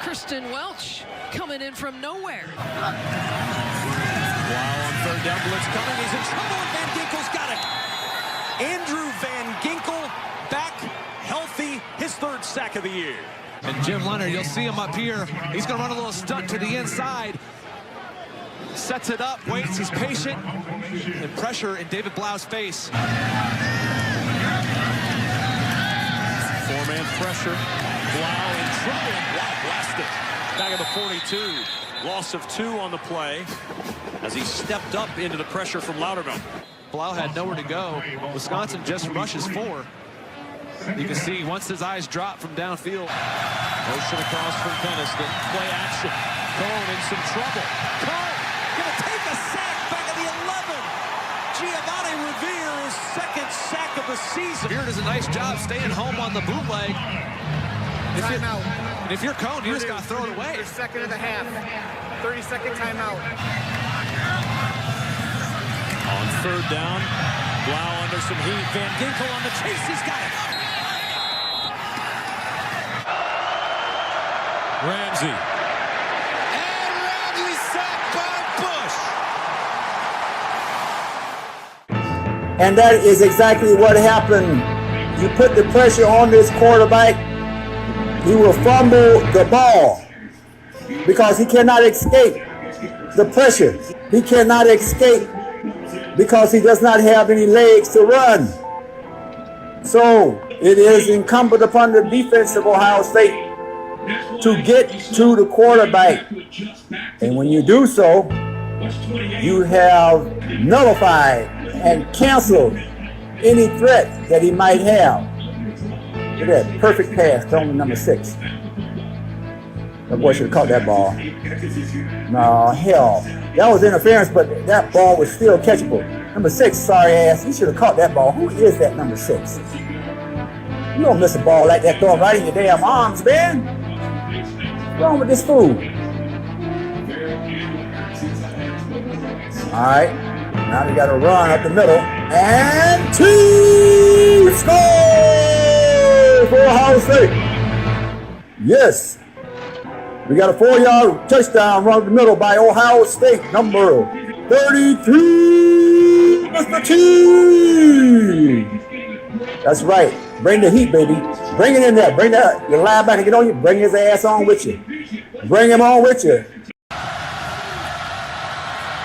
Kristen Welch coming in from nowhere. While on third down, blitz coming. He's in trouble, and Van Ginkel's got it. Andrew Van Ginkel back healthy. His 3rd sack of the year. And Jim Leonard, you'll see him up here. He's going to run a little stunt to the inside. Sets it up, waits, he's patient, and pressure in David Blau's face. 4-man pressure. Blau in trouble, and Blau blasted. Back at the 42. Loss of 2 on the play as he stepped up into the pressure from Loudermilk. Blau had nowhere to go. Wisconsin just rushes 4. You can see once his eyes drop from downfield. Motion across from Peniston. Play action. Cone in some trouble. Cone gonna take a sack back at the 11. Giovanni Revere, his 2nd sack of the season. Revere does a nice job staying home on the bootleg. And if you're Cone, you just gotta throw it away. Your 2nd of the half. 30-second timeout. On 3rd down, Blau under some heat. Van Ginkel on the chase. He's got it. Ramsey. And Ramsey sacked by Bush. And that is exactly what happened. You put the pressure on this quarterback, he will fumble the ball because he cannot escape the pressure. He cannot escape because he does not have any legs to run. So it is incumbent upon the defense of Ohio State to get to the quarterback. And when you do so, you have nullified and canceled any threat that he might have. Look at that perfect pass thrown to number 6. That boy should have caught that ball. No, hell. That was interference, but that ball was still catchable. Number 6, sorry ass, he should have caught that ball. Who is that number 6? You don't miss a ball like that, throw it right in your damn arms, man. What's wrong with this fool? All right, now we got to run up the middle. And 2 score for Ohio State. Yes. We got a 4-yard touchdown run up the middle by Ohio State, number 33, Mr. T. That's right. Bring the heat, baby. Bring it in there. Bring that. Your linebacker, get on you. Bring his ass on with you. Bring him on with you.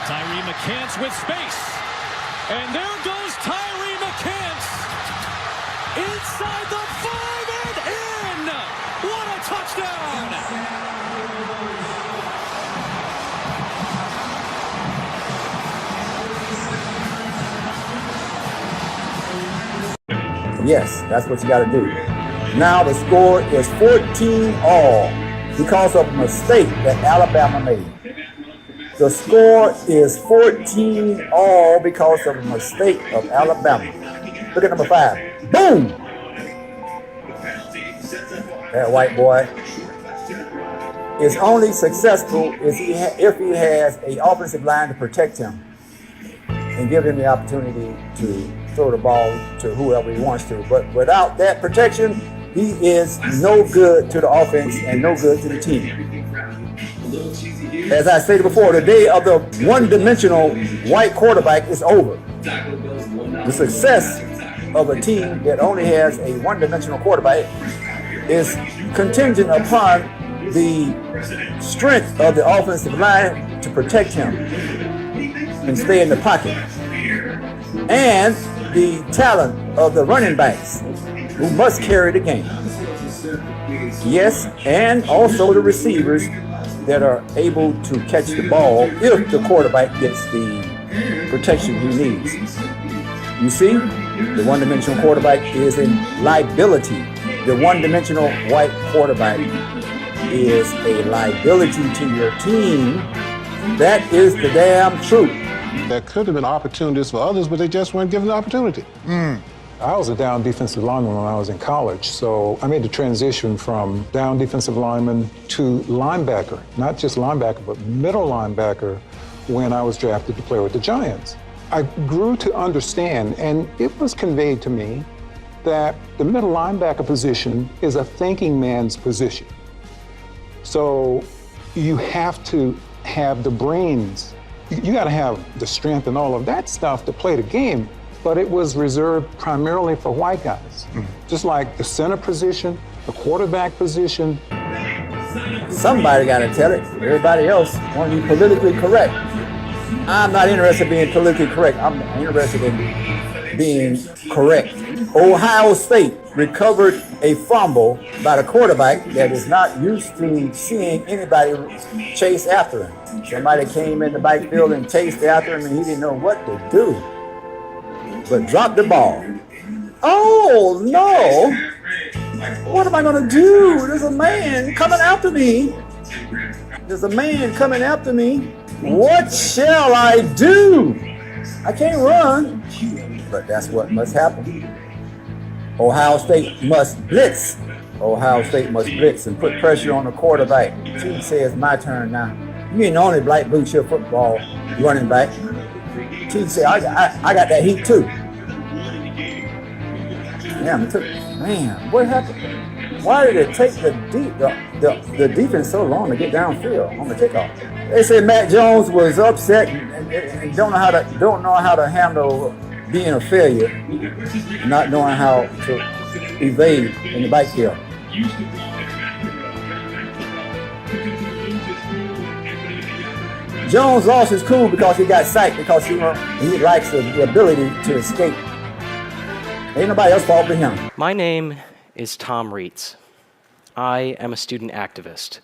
Tyree McCants with space. And there goes Tyree McCants. Inside the 5 and in. What a touchdown. Yes, that's what you got to do. Now the score is 14-all because of a mistake that Alabama made. The score is 14-all because of a mistake of Alabama. Look at number 5. Boom! That white boy. is only successful if he has an offensive line to protect him and give him the opportunity to throw the ball to whoever he wants to. But without that protection, he is no good to the offense and no good to the team. As I stated before, the day of the one-dimensional white quarterback is over. The success of a team that only has a one-dimensional quarterback is contingent upon the strength of the offensive line to protect him and stay in the pocket, and the talent of the running backs who must carry the game. Yes, and also the receivers that are able to catch the ball if the quarterback gets the protection he needs. You see, the one-dimensional quarterback is a liability. The one-dimensional white quarterback is a liability to your team. That is the damn truth. There could have been opportunities for others, but they just weren't given the opportunity. I was a down defensive lineman when I was in college, so I made the transition from down defensive lineman to linebacker, not just linebacker, but middle linebacker when I was drafted to play with the Giants. I grew to understand, and it was conveyed to me, that the middle linebacker position is a thinking man's position. So you have to have the brains, you got to have the strength and all of that stuff to play the game. But it was reserved primarily for white guys. Just like the center position, the quarterback position. Somebody got to tell it. Everybody else want to be politically correct. I'm not interested in being politically correct. I'm interested in being correct. Ohio State recovered a fumble by the quarterback that is not used to seeing anybody chase after him. Somebody came in the backfield and chased after him, and he didn't know what to do, but dropped the ball. Oh, no. What am I going to do? There's a man coming after me. There's a man coming after me. What shall I do? I can't run. But that's what must happen. Ohio State must blitz. Ohio State must blitz and put pressure on the quarterback. Team says, my turn now. You ain't the only black blue chip football running back. Team said, I got that heat too. Man, what happened? Why did it take the defense so long to get downfield on the kickoff? They said Matt Jones was upset and don't know how to handle being a failure, not knowing how to evade in the backfield. Jones lost his cool because he got sacked because he lacks the ability to escape. Ain't nobody else fault but him. My name is Tom Reitz. I am a student activist,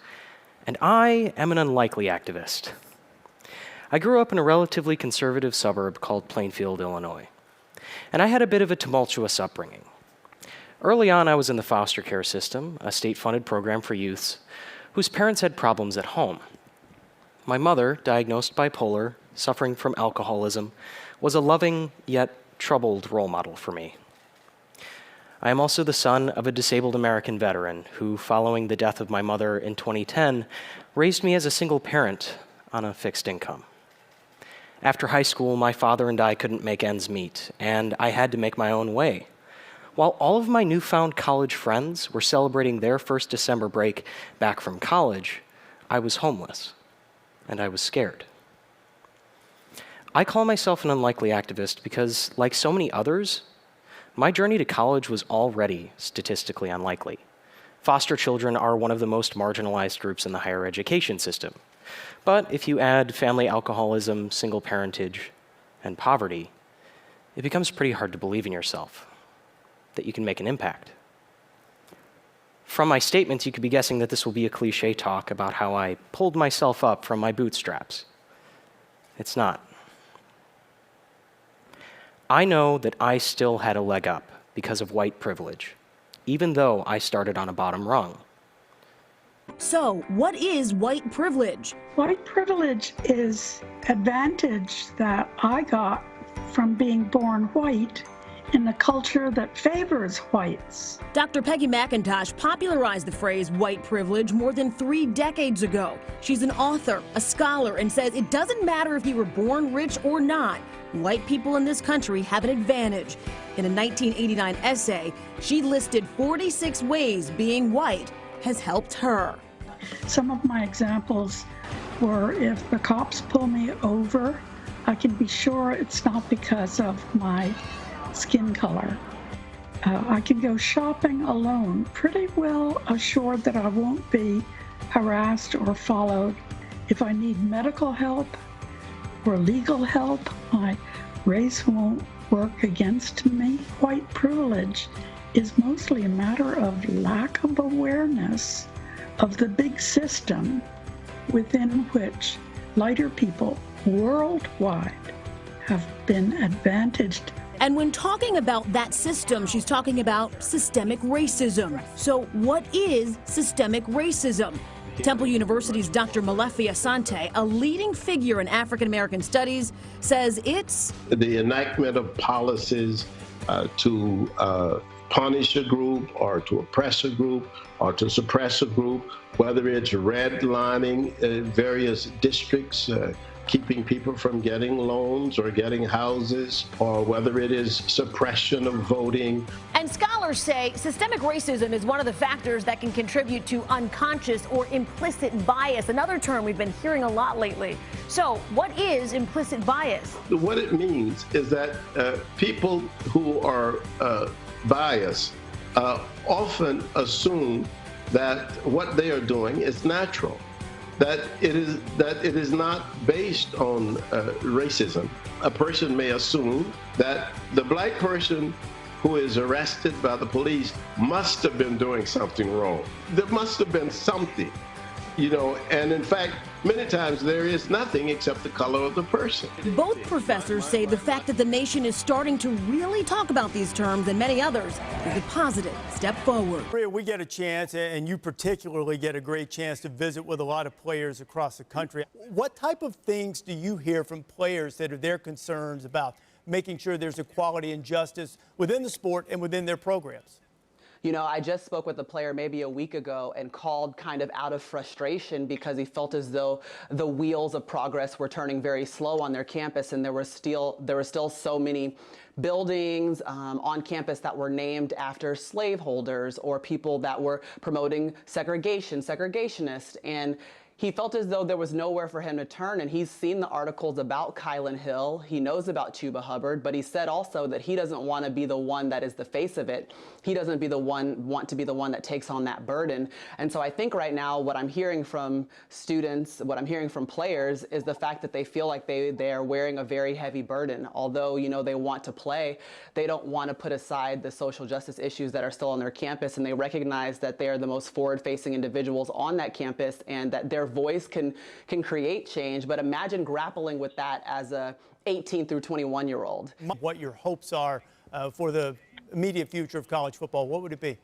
and I am an unlikely activist. I grew up in a relatively conservative suburb called Plainfield, Illinois, and I had a bit of a tumultuous upbringing. Early on, I was in the foster care system, a state-funded program for youths whose parents had problems at home. My mother, diagnosed bipolar, suffering from alcoholism, was a loving yet troubled role model for me. I am also the son of a disabled American veteran who, following the death of my mother in 2010, raised me as a single parent on a fixed income. After high school, my father and I couldn't make ends meet, and I had to make my own way. While all of my newfound college friends were celebrating their first December break back from college, I was homeless, and I was scared. I call myself an unlikely activist because, like so many others, my journey to college was already statistically unlikely. Foster children are one of the most marginalized groups in the higher education system. But if you add family alcoholism, single parentage, and poverty, it becomes pretty hard to believe in yourself, that you can make an impact. From my statements, you could be guessing that this will be a cliche talk about how I pulled myself up from my bootstraps. It's not. I know that I still had a leg up because of white privilege, even though I started on a bottom rung. So, what is white privilege? White privilege is advantage that I got from being born white in a culture that favors whites. Dr. Peggy McIntosh popularized the phrase white privilege more than 3 decades ago. She's an author, a scholar, and says it doesn't matter if you were born rich or not. White people in this country have an advantage. In a 1989 essay, she listed 46 ways being white has helped her. Some of my examples were, if the cops pull me over, I can be sure it's not because of my skin color. I can go shopping alone, pretty well assured that I won't be harassed or followed. If I need medical help or legal help, my race won't work against me. White privilege is mostly a matter of lack of awareness of the big system within which lighter people worldwide have been advantaged. And when talking about that system, she's talking about systemic racism. So what is systemic racism? Temple University's Dr. Malefi Asante, a leading figure in African American studies, says it's the enactment of policies to punish a group or to oppress a group or to suppress a group, whether it's redlining various districts, keeping people from getting loans or getting houses, or whether it is suppression of voting. And scholars say systemic racism is one of the factors that can contribute to unconscious or implicit bias, another term we've been hearing a lot lately. So what is implicit bias? What it means is that people who are biased often assume that what they are doing is natural, that it is not based on racism. A person may assume that the black person who is arrested by the police must have been doing something wrong. There must have been something, you know, and in fact, many times there is nothing except the color of the person. Both professors say the fact that the nation is starting to really talk about these terms and many others is a positive step forward. We get a chance, and you particularly get a great chance to visit with a lot of players across the country. What type of things do you hear from players that are their concerns about making sure there's equality and justice within the sport and within their programs? You know, I just spoke with a player maybe a week ago and called kind of out of frustration because he felt as though the wheels of progress were turning very slow on their campus, and there were still so many buildings on campus that were named after slaveholders or people that were promoting segregationists, and he felt as though there was nowhere for him to turn, and he's seen the articles about Kylan Hill. He knows about Chuba Hubbard, but he said also that he doesn't want to be the one that is the face of it. He doesn't want to be the one that takes on that burden. And so I think right now what I'm hearing from students, what I'm hearing from players is the fact that they feel like they are wearing a very heavy burden. Although, you know, they want to play, they don't want to put aside the social justice issues that are still on their campus, and they recognize that they are the most forward-facing individuals on that campus and that their voice can create change. But imagine grappling with that as a 18 through 21-year-old. What your hopes are for the immediate future of college football, what would it be?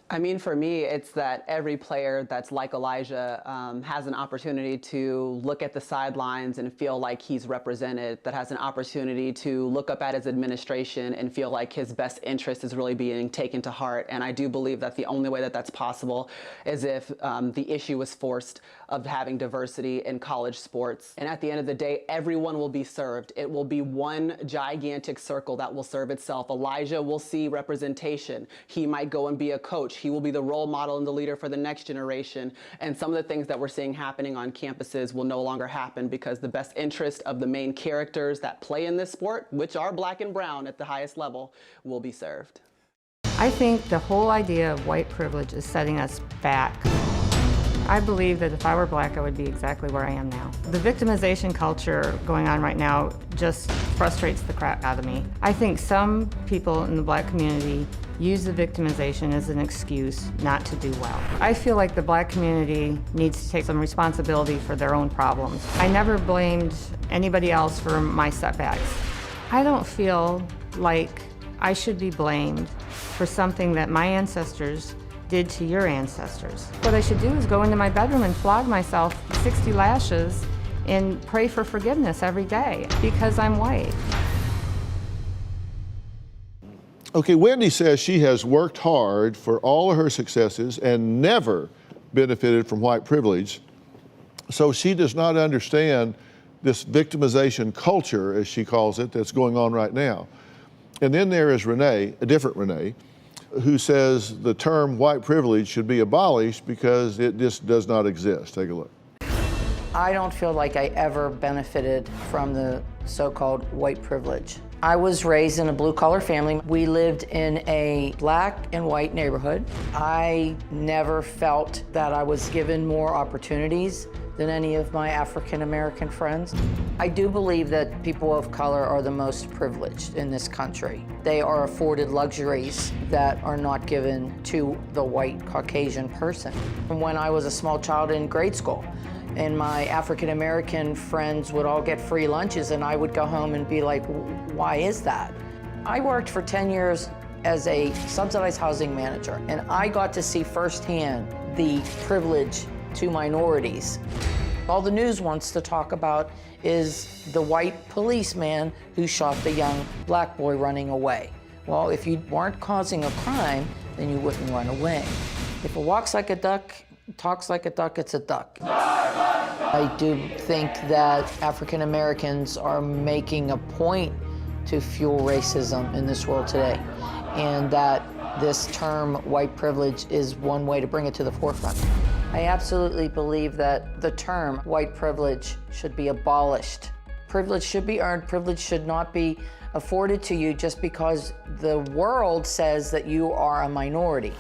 I mean, for me, it's that every player that's like Elijah has an opportunity to look at the sidelines and feel like he's represented, that has an opportunity to look up at his administration and feel like his best interest is really being taken to heart. And I do believe that the only way that that's possible is if the issue is forced of having diversity in college sports. And at the end of the day, everyone will be served. It will be one gigantic circle that will serve itself. Elijah will see representation. He might go and be a coach. He will be the role model and the leader for the next generation. And some of the things that we're seeing happening on campuses will no longer happen because the best interest of the main characters that play in this sport, which are black and brown at the highest level, will be served. I think the whole idea of white privilege is setting us back. I believe that if I were black, I would be exactly where I am now. The victimization culture going on right now just frustrates the crap out of me. I think some people in the black community use the victimization as an excuse not to do well. I feel like the black community needs to take some responsibility for their own problems. I never blamed anybody else for my setbacks. I don't feel like I should be blamed for something that my ancestors did to your ancestors. What I should do is go into my bedroom and flog myself 60 lashes and pray for forgiveness every day because I'm white. Okay, Wendy says she has worked hard for all of her successes and never benefited from white privilege. So she does not understand this victimization culture, as she calls it, that's going on right now. And then there is Renee, a different Renee, who says the term white privilege should be abolished because it just does not exist. Take a look. I don't feel like I ever benefited from the so-called white privilege. I was raised in a blue-collar family. We lived in a black and white neighborhood. I never felt that I was given more opportunities than any of my African-American friends. I do believe that people of color are the most privileged in this country. They are afforded luxuries that are not given to the white Caucasian person. When I was a small child in grade school, and my African-American friends would all get free lunches, and I would go home and be like, why is that? I worked for 10 years as a subsidized housing manager, and I got to see firsthand the privilege to minorities. All the news wants to talk about is the white policeman who shot the young black boy running away. Well, if you weren't causing a crime, then you wouldn't run away. If it walks like a duck, talks like a duck, it's a duck. I do think that African Americans are making a point to fuel racism in this world today, and that this term white privilege is one way to bring it to the forefront. I absolutely believe that the term white privilege should be abolished. Privilege should be earned. Privilege should not be afforded to you just because the world says that you are a minority.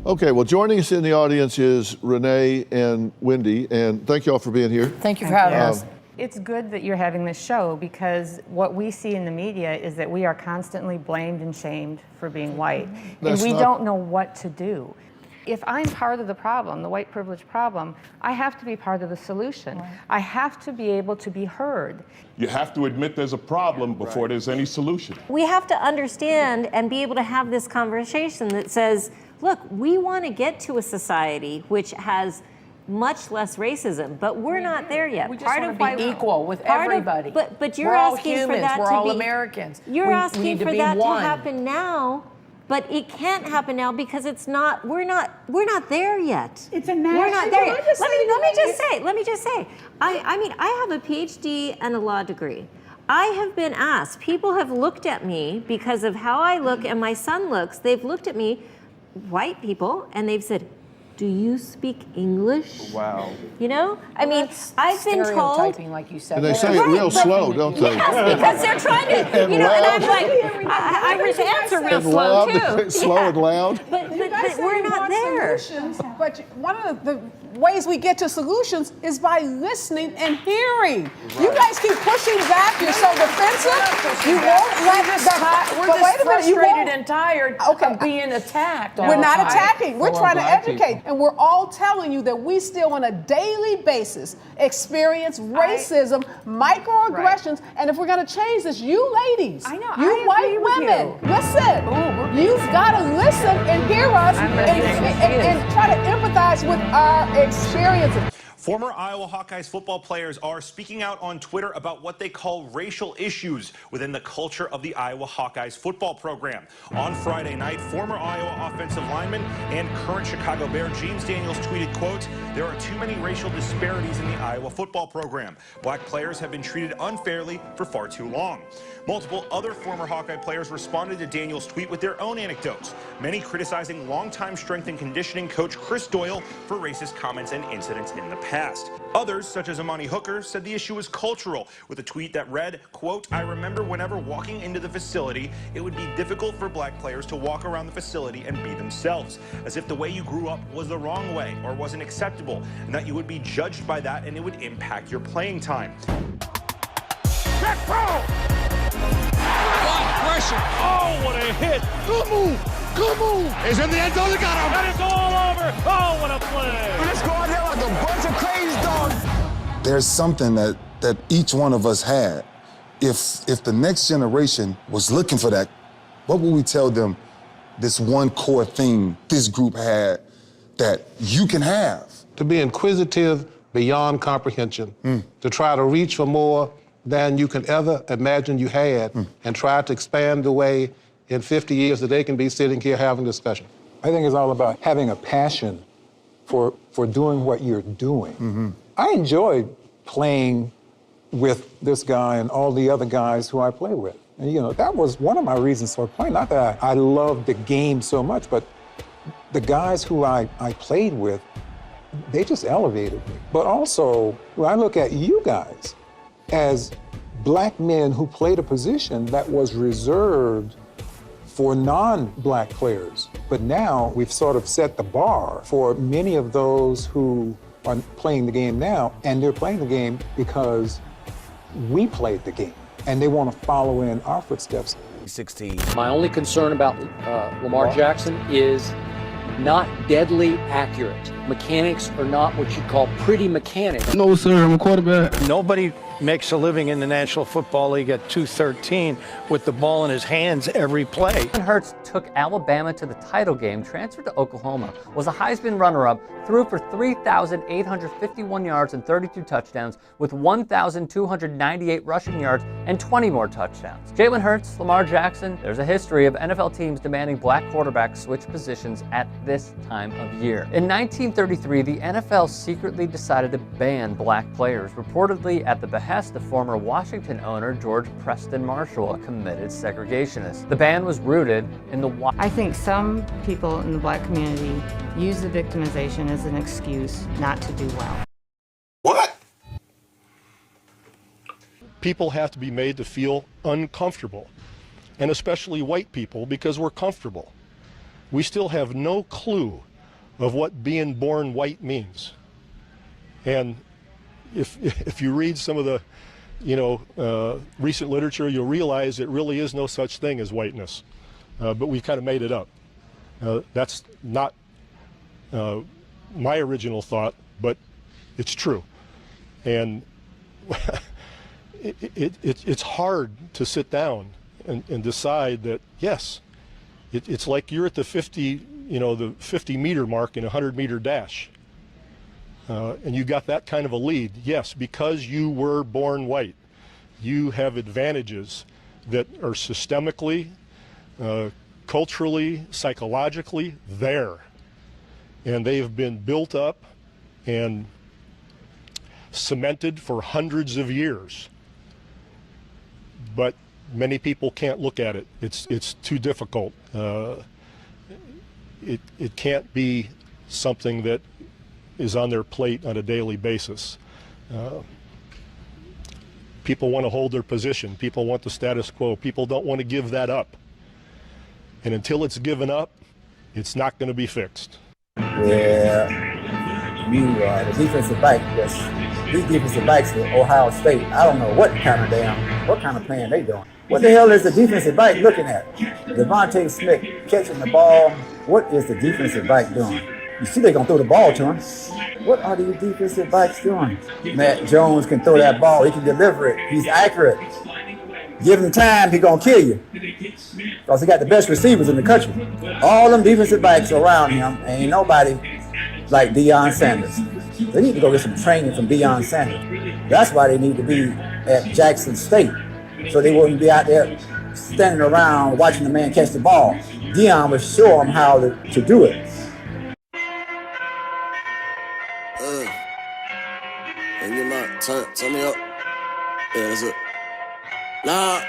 Okay, well, joining us in the audience is Renee and Wendy, and thank you all for being here. Thank you for having us. It's good that you're having this show because what we see in the media is that we are constantly blamed and shamed for being white, and we don't know what to do. If I'm part of the problem, the white privilege problem, I have to be part of the solution. Right. I have to be able to be heard. You have to admit there's a problem before there's any solution. We have to understand and be able to have this conversation that says, look, we want to get to a society which has much less racism, but we're not there yet. We just want to be equal with everybody. But you're asking for that to be... We're all Americans. You're asking for that to happen now, but it can't happen now because it's not. We're not there yet. It's a national. We're not there yet. Let me just say. I mean, I have a PhD and a law degree. I have been asked. People have looked at me because of how I look and my son looks. They've looked at me, white people, and they've said, do you speak English? Wow. You know? I mean, I've been told... Stereotyping, like you said. And they say it real slow, don't they? Yes, because they're trying to, you know, and I'm like, I answer real slow, too. Slow and loud. But we're not there. But one of the ways we get to solutions is by listening and hearing. Right. You guys keep pushing back. You're so defensive. You won't let We're just frustrated and tired of being attacked. We're not attacking. We're trying to educate. And we're all telling you that we still on a daily basis experience racism, microaggressions, and if we're going to change this, you ladies, you white women, listen. You've got to listen and hear us and try to empathize with our experiences. Former Iowa Hawkeyes football players are speaking out on Twitter about what they call racial issues within the culture of the Iowa Hawkeyes football program. On Friday night, former Iowa offensive lineman and current Chicago Bear James Daniels tweeted, quote, "There are too many racial disparities in the Iowa football program. Black players have been treated unfairly for far too long." Multiple other former Hawkeye players responded to Daniels' tweet with their own anecdotes, many criticizing longtime strength and conditioning coach Chris Doyle for racist comments and incidents in the past. Others, such as Amani Hooker, said the issue was cultural, with a tweet that read, quote, "I remember whenever walking into the facility, it would be difficult for black players to walk around the facility and be themselves, as if the way you grew up was the wrong way or wasn't acceptable, and that you would be judged by that and it would impact your playing time." Back throw! Pressure. Oh, what a hit. Good move. Good move. He's in the end zone. They got him. And it's all over. Oh, what a play. We just go out there like a bunch of crazy dogs. There's something that each one of us had. If the next generation was looking for that, what would we tell them this one core thing this group had that you can have? To be inquisitive beyond comprehension, to try to reach for more than you can ever imagine you had, and try to expand the way in 50 years that they can be sitting here having a discussion. I think it's all about having a passion for doing what you're doing. I enjoyed playing with this guy and all the other guys who I play with. And you know, that was one of my reasons for playing. Not that I loved the game so much, but the guys who I played with, they just elevated me. But also, when I look at you guys as black men who played a position that was reserved for non-black players. But now we've sort of set the bar for many of those who are playing the game now, and they're playing the game because we played the game, and they want to follow in our footsteps. 16. My only concern about Lamar Jackson is not deadly accurate. Mechanics are not what you call pretty mechanics. No, sir, I'm a quarterback. Nobody makes a living in the National Football League at 213 with the ball in his hands every play. Jalen Hurts took Alabama to the title game, transferred to Oklahoma, was a Heisman runner-up, threw for 3,851 yards and 32 touchdowns with 1,298 rushing yards and 20 more touchdowns. Jalen Hurts, Lamar Jackson, there's a history of NFL teams demanding black quarterbacks switch positions at this time of year. In 1933, the NFL secretly decided to ban black players, reportedly at the behest of former Washington owner George Preston Marshall, a committed segregationist. The ban was rooted in the... I think some people in the black community use the victimization as an excuse not to do well. What? People have to be made to feel uncomfortable, and especially white people, because we're comfortable. We still have no clue of what being born white means. And if you read some of the, recent literature, you'll realize it really is no such thing as whiteness. But we kind of made it up. That's not my original thought, but it's true. And it's hard to sit down and decide that, yes, it's like you're at the 50-meter mark in a 100-meter dash. And you got that kind of a lead. Yes, because you were born white, you have advantages that are systemically, culturally, psychologically there. And they've been built up and cemented for hundreds of years. But many people can't look at it. It's too difficult. It can't be something that is on their plate on a daily basis. People want to hold their position. People want the status quo. People don't want to give that up. And until it's given up, it's not going to be fixed. Yeah, the defensive back, these defensive backs at Ohio State, I don't know what kind of plan they doing. What the hell is the defensive back looking at? Devontae Smith catching the ball. What is the defensive back doing? You see they're going to throw the ball to him. What are these defensive backs doing? Matt Jones can throw that ball. He can deliver it. He's accurate. Give him time, he's going to kill you. Because he got the best receivers in the country. All them defensive backs around him, ain't nobody like Deion Sanders. They need to go get some training from Deion Sanders. That's why they need to be at Jackson State. So they wouldn't be out there standing around watching the man catch the ball. Deion would show them how to do it. And you're not, turn me up. Yeah, that's it. Nah,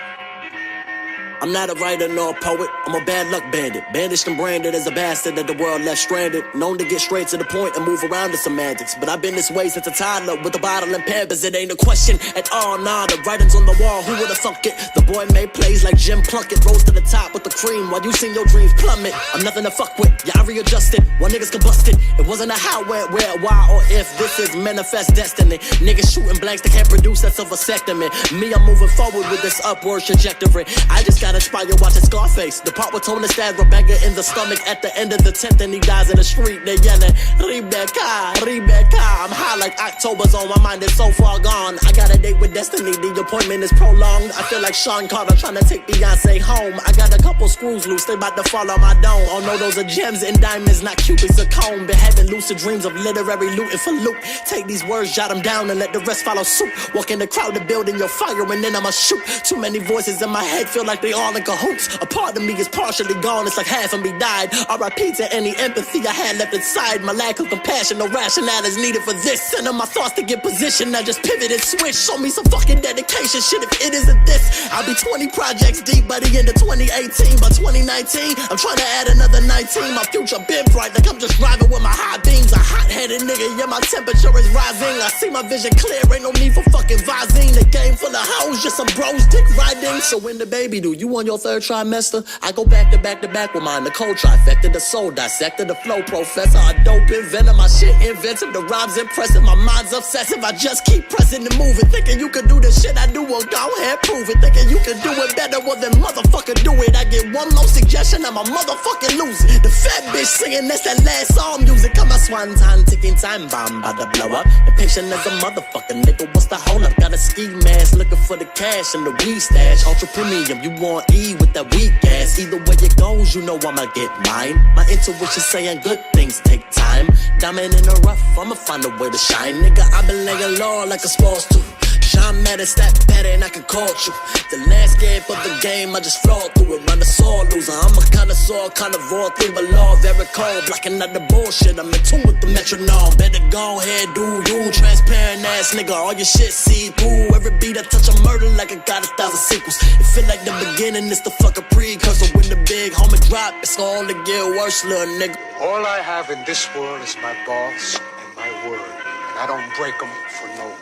I'm not a writer nor a poet, I'm a bad luck bandit. Bandaged and branded as a bastard that the world left stranded. Known to get straight to the point and move around the semantics. But I've been this way since a toddler with a bottle and Pampers. It ain't a question at all, nah, the writing's on the wall, who would've thunk it? The boy made plays like Jim Plunkett, rose to the top with the cream while you seen your dreams plummet. I'm nothing to fuck with, yeah, I readjusted, while niggas combusted. It wasn't a how, where, why, or if. This is manifest destiny. Niggas shooting blanks that can't produce, that's a vasectomy. Me, I'm moving forward with this upward trajectory. I just got got inspired watching Scarface. The part where Tony stabs Rebecca in the stomach at the end of the 10th and he dies in the street. They're yelling, Rebecca, Rebecca. I'm high like October's on my mind is so far gone. I got a date with destiny, the appointment is prolonged. I feel like Sean Carter trying to take Beyonce home. I got a couple screws loose, they about to fall on my dome. Oh no, those are gems and diamonds, not cupids or comb. Been having lucid dreams of literary looting for loot. Take these words, jot them down and let the rest follow suit. Walk in the crowd to building your fire and then I'ma shoot. Too many voices in my head feel like they all in cahoots. A part of me is partially gone, it's like half of me died. R.I.P. to any empathy I had left inside. My lack of compassion, no rationale is needed for this. Send my thoughts to get positioned, I just pivot and switch. Show me some fucking dedication, shit if it isn't this. I'll be 20 projects deep by the end of 2018. By 2019, I'm trying to add another 19. My future been bright, like I'm just driving with my high beams. A hot-headed nigga, yeah, my temperature is rising. I see my vision clear, ain't no need for fucking Visine. The game full of hoes, just some bros dick riding. So when the baby do, you on your third trimester? I go back to back to back with mine. The cold trifecta, the soul dissector, the flow professor. A dope inventor, my shit inventive. The rhymes impressive, my mind's obsessive. I just keep pressing and moving, thinking you can do the shit I do. Well, go ahead, prove it. Thinking you can do it better, well then motherfucker do it. I get one low suggestion, I'm a motherfucking loser. The fat bitch singing, that's that last song music. Come on, swan time, ticking time bomb, about to blow up. Impatient as a motherfucker, nigga, what's the hold up? Got a ski mask, looking for the cash and the weed stash. Ultra premium, you want E with that weak ass. Either way it goes, you know I'ma get mine. My intuition saying good things take time. Diamond in the rough, I'ma find a way to shine. Nigga, I've been laying low like a supposed to. John Madden, stat better and I can coach you. The landscape of the game, I just flow through it. Run the sore loser, I'm a connoisseur, carnivore through the law. Very cold, blocking out the bullshit. I'm in tune with the metronome. Better go ahead, do you. Transparent ass nigga, all your shit see through. Every beat I touch, I murder like I got 1,000 sequels. It feel like the beginning, it's the fucking precursor. When the big homie drop, it's gonna get worse, little nigga. All I have in this world is my balls and my word. And I don't break them for no one.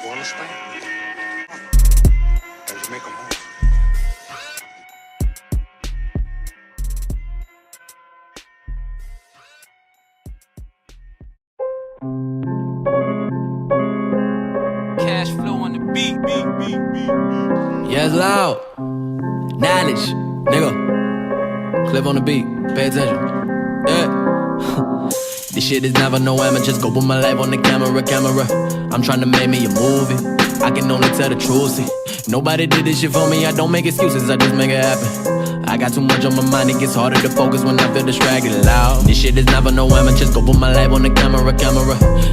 You understand? Let's make a move. Cash flow on the beat. Yeah, it's loud. Knowledge, nigga. Clip on the beat. Pay attention. Yeah. This shit is never no amateur. Just go put my life on the camera. I'm trying to make me a movie. I can only tell the truth. See, nobody did this shit for me. I don't make excuses, I just make it happen. I got too much on my mind, it gets harder to focus when I feel distracted loud. This shit is never no amateur, just go put my life on the camera.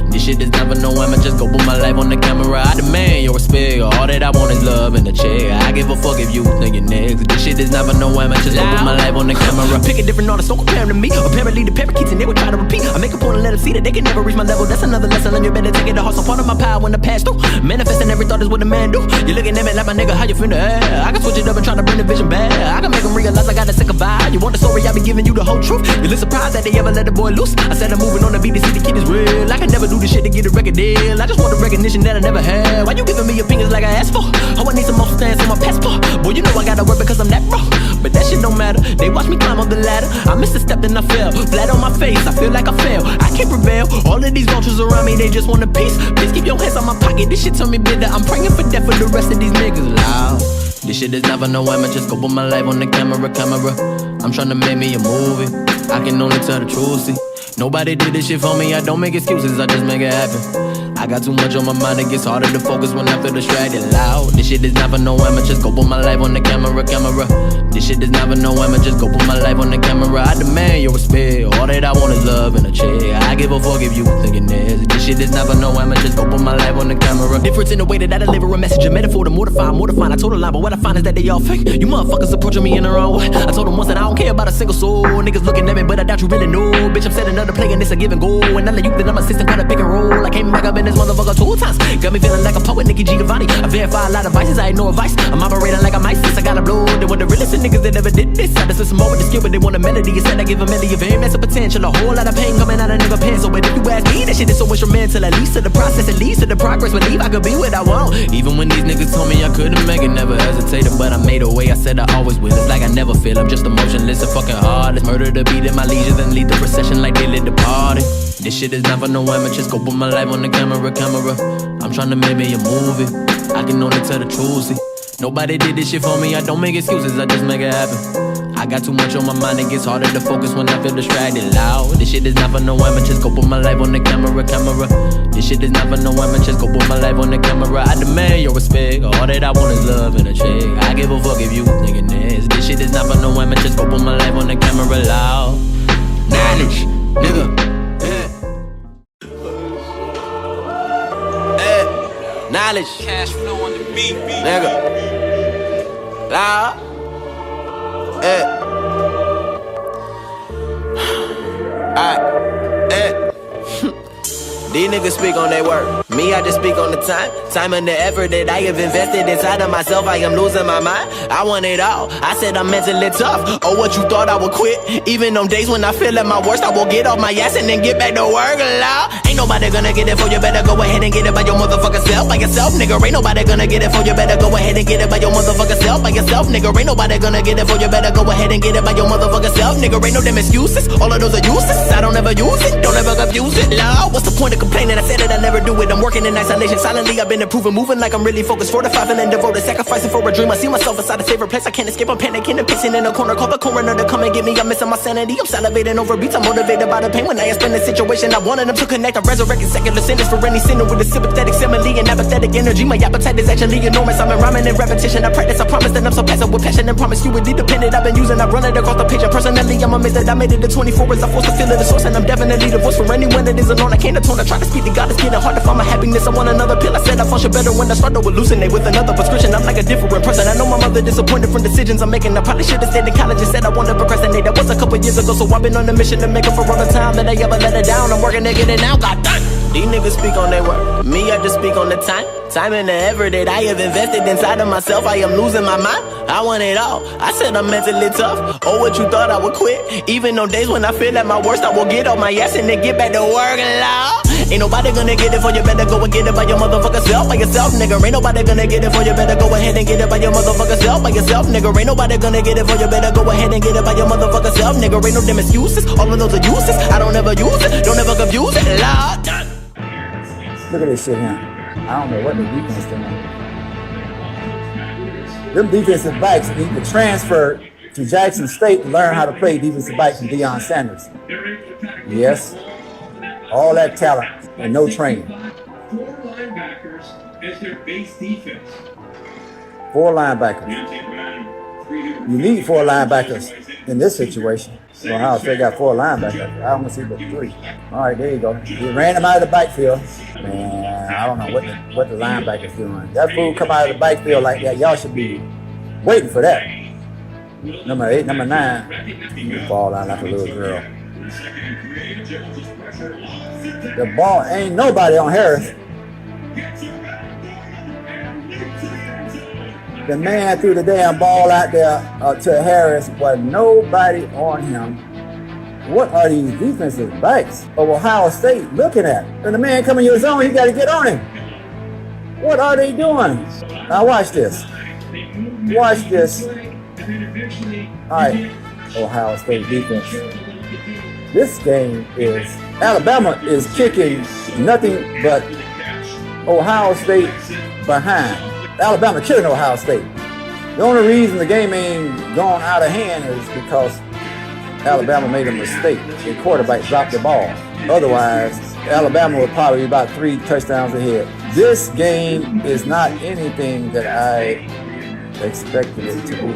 This shit is never no amateur, just go put my life on the camera. I demand your respect, all that I want is love and a check. I give a fuck if you think you're next. This shit is never no amateur, just go put my life on the camera. Pick a different artist, don't compare them to me. Apparently the parakeets and they would try to repeat. I make a point and let them see that they can never reach my level. That's another lesson, and you better take it to heart. So part of my power when I pass through. Manifesting every thought is what a man do. You're looking at me like my nigga, how you finna act? I can switch it up and try to bring the vision back. I can make them realize I got a sick of vibe. You want the story, I be giving you the whole truth. You look surprised that they ever let the boy loose. I said I'm moving on the beat to see the kid is real. I can never do this shit to get a record deal. I just want the recognition that I never had. Why you giving me opinions like I asked for? Oh, I need some more stands on my passport. Boy, you know I gotta work because I'm that bro. But that shit don't matter. They watch me climb up the ladder. I missed a step then I fell. Flat on my face, I feel like I fail. I can't prevail. All of these vultures around me, they just want a piece. Please keep your hands on my pocket. This shit turn me bitter. I'm praying for death for the rest of these niggas. Loud. This shit is never no amateur, just go put my life on the camera. I'm trying to make me a movie. I can only tell the truth, see. Nobody did this shit for me, I don't make excuses, I just make it happen. I got too much on my mind, it gets harder to focus when I feel distracted loud. This shit is never no amateur, just go put my life on the camera. This shit is never no amateur, just go put my life on the camera. I demand your respect, all that I want is love and a check. I give a fuck if you thinking this shit is never no amateur, just go put my life on the camera. Difference in the way that I deliver a message, a metaphor to mortify. I told a lie, but what I find is that they all fake. You motherfuckers approaching me in the wrong way. I told them once that I don't care about a single soul. Niggas looking at me, but I doubt you really know. Bitch, I'm setting up the play and it's a give and go. And I let you that I'm a system, kinda pick and roll. I came back up in this motherfucker 2 times. Got me feeling like a poet, Nicky Giovanni. I verify a lot of vices, I ignore advice. I'm operating like I'm ISIS, I got a blow. They were the realest niggas that ever did this. I just listen more with the skill, but they want a melody. Instead I give a melody of immense potential. A whole lot of pain coming out of nigga pencil. But if you ask me, that shit is so instrumental. At least to the process, at least to the progress. Believe I could be what I want. Even when these niggas told me I couldn't make it, never hesitated. But I made a way, I said I always will. It's like I never feel, I'm just emotionless and fucking heartless. Murder the beat in my leisure, then lead the procession like they lit the party. This shit is never no amateur, just go put my life on the camera. I'm trying to make me a movie. I can only tell the truth, see. Nobody did this shit for me, I don't make excuses, I just make it happen. I got too much on my mind, it gets harder to focus when I feel distracted. Loud, this shit is not for no amateurs, go put my life on the camera. This shit is not for no amateurs, go put my life on the camera. I demand your respect, all that I want is love and a check. I give a fuck if you thinking this shit is not for no amateurs, go put my life on the camera. Loud, knowledge, nigga. Knowledge, cash flow on the beat, nigga. Loud, These niggas speak on their word. Me, I just speak on the time and the effort that I have invested inside of myself. I am losing my mind. I want it all. I said I'm mentally tough. Oh, what you thought I would quit? Even on days when I feel at my worst, I will get off my ass and then get back to work. Ain't nobody gonna get it for you. Better go ahead and get it by your motherfucking self, by yourself, nigga. Ain't nobody gonna get it for you. Better go ahead and get it by your motherfucking self, by yourself, nigga. Ain't nobody gonna get it for you. Better go ahead and get it by your motherfucking self, nigga. Ain't no damn excuses. All of those are useless. I don't ever use it. Don't ever confuse it. Lord, what's the point of complaining? I said it, I never do it. I'm working in isolation. Silently, I've been improving, moving like I'm really focused. 45 and devoted, sacrificing for a dream. I see myself inside a favorite place. I can't escape. I'm panicking and pissing in a corner. Call the coroner to come and get me. I'm missing my sanity. I'm salivating over beats. I'm motivated by the pain. When I explain the situation, I wanted them to connect. I'm resurrecting secular sinners for any sinner with a sympathetic simile and apathetic energy. My appetite is actually enormous. I'm in rhyming and repetition. I practice. I promise that I'm so passive with passion and promise you would be dependent. I've been using. I run it across the page. And personally, I'm amazed that I made it to 24 as I forced to feel it. The source, and I'm definitely the voice for anyone that is alone. I can't atone. I try to speak to God. It's getting hard to find my happiness. I want another pill. I said I function better when I start to hallucinate with another prescription. I'm like a different person. I know my mother disappointed from decisions I'm making. I probably should have stayed in college and said I wanted to procrastinate. That was a couple years ago, so I've been on a mission to make up for all the time that I ever let it down. I'm working to get it now. God damn. These niggas speak on their word. Me, I just speak on the time and the effort that I have invested inside of myself. I am losing my mind. I want it all. I said I'm mentally tough. Oh, what you thought I would quit? Even on days when I feel at my worst, I will get off my ass and then get back to work. Ain't nobody gonna get it for you. Better go and get it by your motherfucking self, by yourself, nigga. Ain't nobody gonna get it for you. Better go ahead and get it by your motherfucking self, by yourself, nigga. Ain't nobody gonna get it for you. Better go ahead and get it by your motherfucking self, nigga. Ain't no damn excuses. All of those are useless. I don't ever use it. Don't ever confuse it. Lord. Look at this shit here. I don't know what the defense doing. Them defensive backs need to transfer to Jackson State to learn how to play defensive backs from Deion Sanders. Yes, all that talent and no training. 4 linebackers as their base defense. 4 linebackers. You need 4 linebackers in this situation. So Ohio State got 4 linebackers. I don't see but 3. All right, there you go. You ran them out of the backfield. Man, I don't know what the linebackers doing. That fool come out of the backfield like that. Y'all should be waiting for that. Number 8, number 9. You fall down like a little girl. The ball ain't nobody on Harris. The man threw the damn ball out there to Harris, but nobody on him. What are these defensive backs of Ohio State looking at? When the man come in your zone, you got to get on him. What are they doing? Now watch this. Watch this. All right, Ohio State defense. This game is, Alabama is kicking nothing but Ohio State behind. Alabama killing Ohio State. The only reason the game ain't gone out of hand is because Alabama made a mistake. The quarterback dropped the ball. Otherwise, Alabama would probably be about 3 touchdowns ahead. This game is not anything that I expected it to be.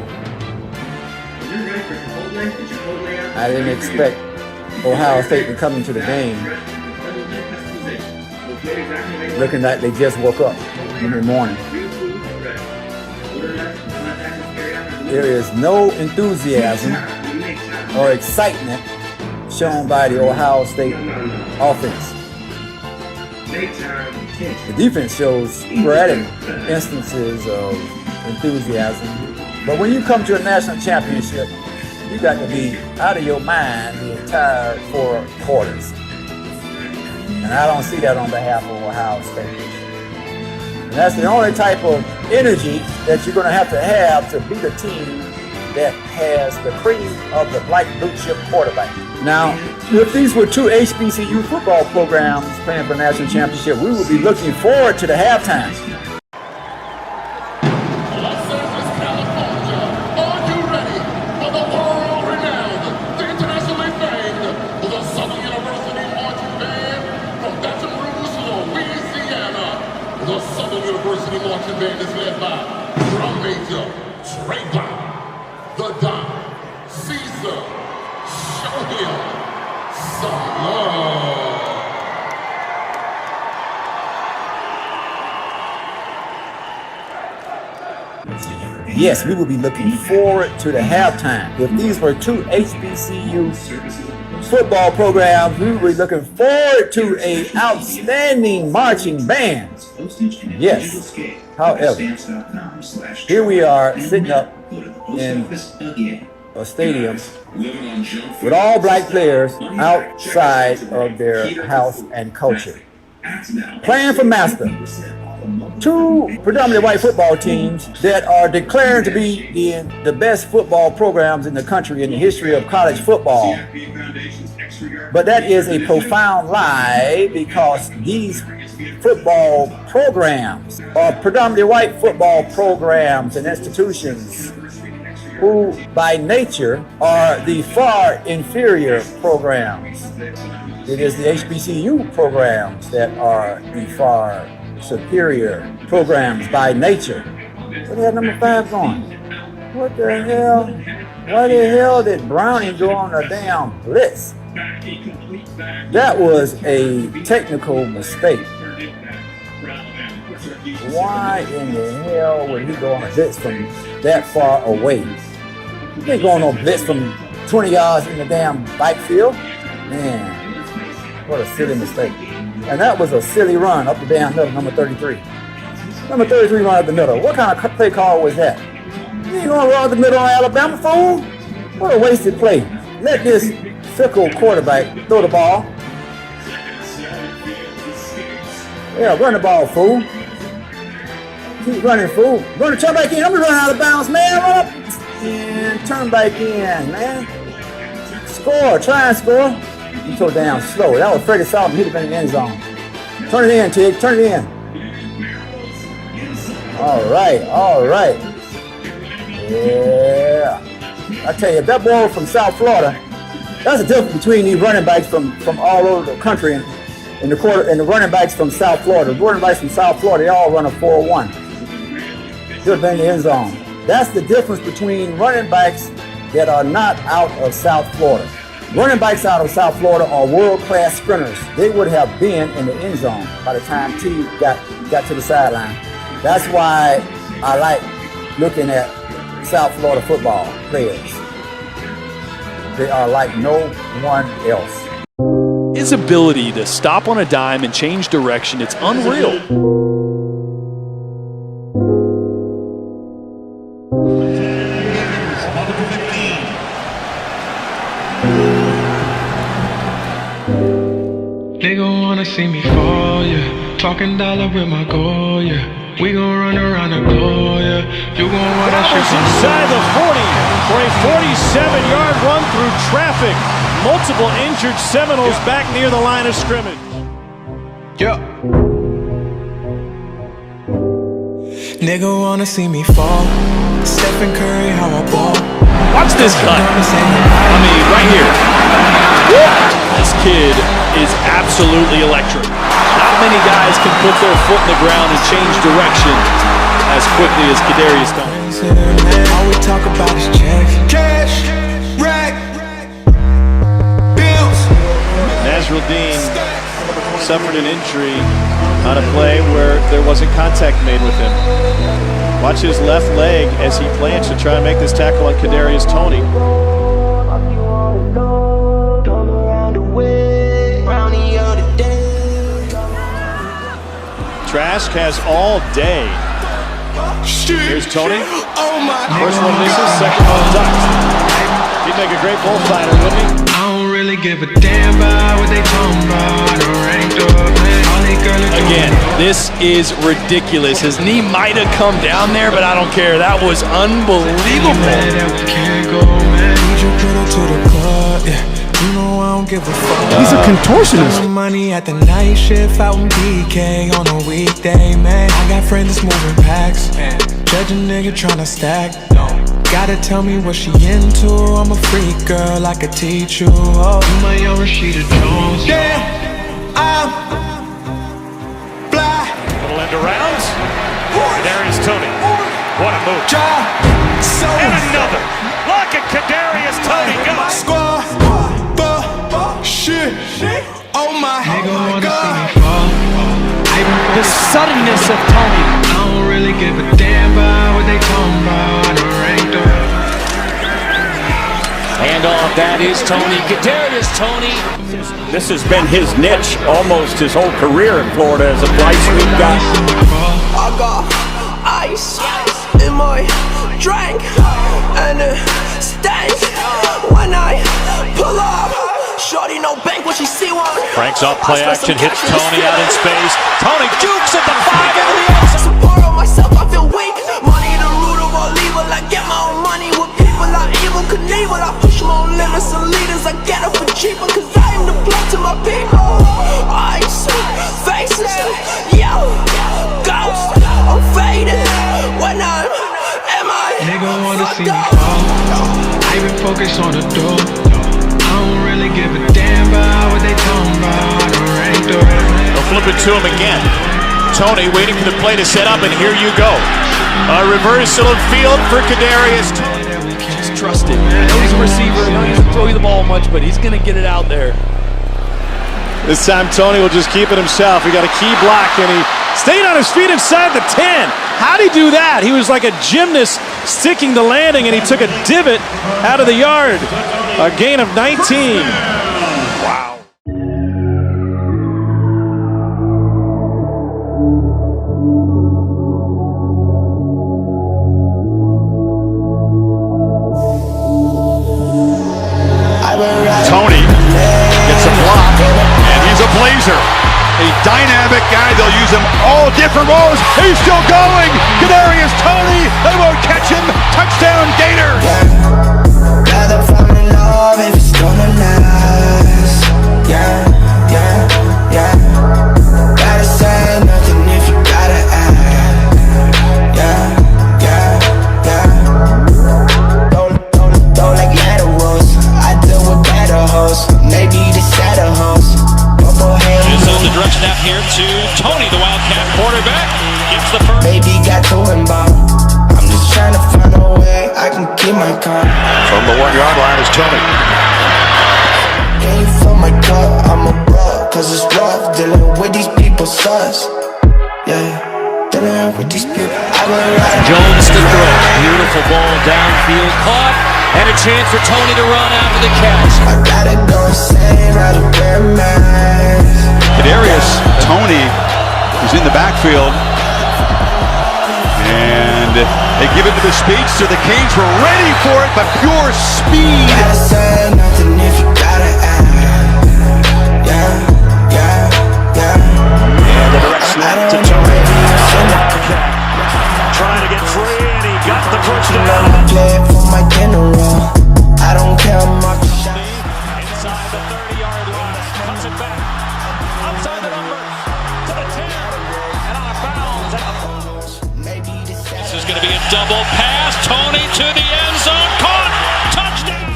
I didn't expect Ohio State to come into the game looking like they just woke up in the morning. There is no enthusiasm or excitement shown by the Ohio State offense. The defense shows sporadic instances of enthusiasm, but when you come to a national championship, you got to be out of your mind the entire 4 quarters. And I don't see that on behalf of Ohio State. And that's the only type of energy that you're going to have to beat a team that has the cream of the black blue chip quarterback. Now, if these were 2 HBCU football programs playing for a national championship, we would be looking forward to the halftime. varsity marching band is led by drum major Trayvon, the Don, Caesar. Show him some love. Yes, we will be looking forward to the halftime. If these were two HBCU football programs, we will be looking forward to an outstanding marching band. Yes. However, here we are sitting up in a stadium with all black players outside of their house and culture, playing for master. Two predominantly white football teams that are declared to be the best football programs in the country in the history of college football. But that is a profound lie, because these football programs are predominantly white football programs and institutions who by nature are the far inferior programs. It is the HBCU programs that are the far superior programs by nature. What the hell number 5 on? What the hell? Why the hell did Browning go on a damn blitz? That was a technical mistake. Why in the hell would he go on a blitz from that far away? You ain't going on a blitz from 20 yards in the damn bike field. Man, what a silly mistake. And that was a silly run up the damn middle, number 33. Number 33 run up the middle. What kind of play call was that? You ain't gonna run up the middle on Alabama, fool? What a wasted play. Let this fickle quarterback throw the ball. Yeah, run the ball, fool. Keep running, fool. Run, turn back in. I'm gonna run out of bounds, man. Run up and turn back in, man. Score, try and score. You so damn slow. That was Freddie Solomon. He'd have been in the end zone. Turn it in, Tig. Turn it in. All right, all right. Yeah. I tell you, if that boy from South Florida, that's the difference between these running backs from all over the country and the running backs from South Florida. The running backs from South Florida, they all run a 4.1. He'd have been in the end zone. That's the difference between running backs that are not out of South Florida. Running backs out of South Florida are world-class sprinters. They would have been in the end zone by the time T got to the sideline. That's why I like looking at South Florida football players. They are like no one else. His ability to stop on a dime and change direction, it's unreal. They gon' wanna see me fall, yeah. Talking dollar with my goal, yeah. We gon' run around the goal, yeah. You gon' want that shit inside the 40 for a 47-yard run through traffic. Multiple injured Seminoles back near the line of scrimmage. Yeah. Nigga wanna see me fall. Stephen Curry, how I ball. Watch this cut. I mean, right here. This kid is absolutely electric. Not many guys can put their foot in the ground and change direction as quickly as Kadarius does. All we talk about is checks. Cash, rack, bills. Nasruddin suffered an injury on a play where there wasn't contact made with him. Watch his left leg as he plans to try and make this tackle on Kadarius Toney. Trask has all day. Here's Toney. First one misses, second one ducks. He'd make a great bullfighter, wouldn't he? I don't really give a damn about what they talking about. Again, this is ridiculous. His knee might have come down there, but I don't care. That was unbelievable. He's a contortionist. Money at the night shift out in BK on a weekday, man. I got friends that's moving packs. Judge a nigga tryna stack. Gotta tell me what she into. I'm a freak girl, I could teach you. Oh, you my young Rashida Jones. Damn, I'm fly. Little end around. Kadarius Toney. What a move. And another. Look at Kadarius Toney go. Shit. Oh my God. The suddenness of Toney. I don't really give a damn about what they talking about. I done ranked up. Handoff, that is Toney. Kadarius Toney. This has been his niche almost his whole career in Florida as a fly sweep guy. I got ice in my drink and it stinks when I pull up. Shorty no bank when she see one. Frank's off play action, hits Toney out in space. Toney jukes at the 5 into the end zone. Support on myself, I feel weak. Money the root of all evil. I get my own money with people I evil Knievel. I push my own limits and leaders. I get up for cheaper cause I am the blood to my people. Ice, faces, yo, ghost. I'm faded when I'm Nigga wanna see me fall. I been focused on the door. I don't really give a damn about what they talking about. I done ranked up. They'll flip it to him again. Toney waiting for the play to set up, and here you go. A reversal of field for Kadarius. Just trust him, man. I know he's a receiver. I know he doesn't throw you the ball much, but he's going to get it out there. This time Toney will just keep it himself. He got a key block, and he stayed on his feet inside the 10. How'd he do that? He was like a gymnast sticking the landing, and he took a divot out of the yard. A gain of 19. Wow. Toney gets a block, and he's a blazer. A dynamic guy. They'll use him all different roles. He's still going. Kadarius Toney. They won't catch him. Touchdown, Gators. Rather fall in love if it's gonna last. Yeah. Gotta say nothing if you gotta act. Yeah. Don't like laterals. I deal with better hoes. Maybe the sadder hoes. It's on the direct snap here to Toney, the Wildcat quarterback. Gets the first. Baby got to inbound. I'm just trying to find a way I can keep my calm. From the 1-yard line is Toney. Ain't for my cup, I'm a bro, cause it's rough dealing with these people sus. Yeah, dealing with these people. Jones to throw. Beautiful ball downfield caught. And a chance for Toney to run after the catch. I gotta go insane, I don't wear a mask. Kadarius Toney is in the backfield. And they give it to the speedster. The Canes were ready for it, but pure speed. Gotta say nothing if you gotta act. Yeah. And the direct snap to Toney. Trying to get free, and he got the first down. Play it for my general. I don't care, I'm off the shot. Inside the 30-yard line, cuts it back. Outside the numbers, to the 10, and out of bounds. This is going to be a double pass. Toney to the end zone, caught, touchdown.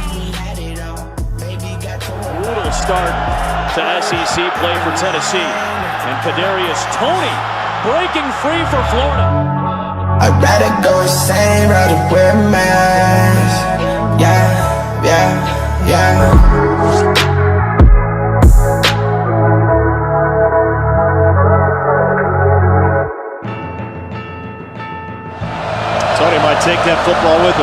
Brutal start to SEC play for Tennessee. And Kadarius Toney breaking free for Florida. I'd rather go insane, rather wear a mask. Yeah. Toney might take that football with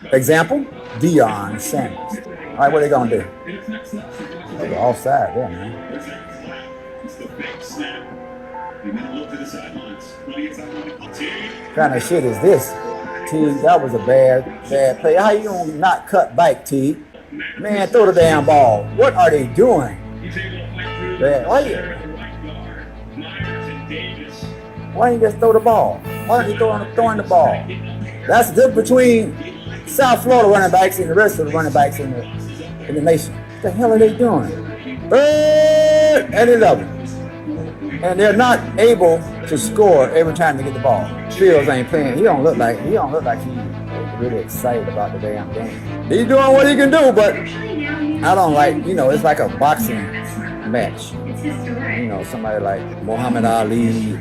him. Example, Deion Sanders. All right, what are they going to do? They're offside there, man. What kind of shit is this? T, that was a bad play. How you gonna not cut back, T? Man, throw the damn ball. What are they doing? Why you just throw the ball? Why aren't you throwing the ball? That's the difference between South Florida running backs and the rest of the running backs in the nation. What the hell are they doing? Third and 11. And they're not able to score every time they get the ball. Fields ain't playing. He don't look like he's really excited about the damn game. He's doing what he can do, but I don't like, it's like a boxing match. You know, somebody like Muhammad Ali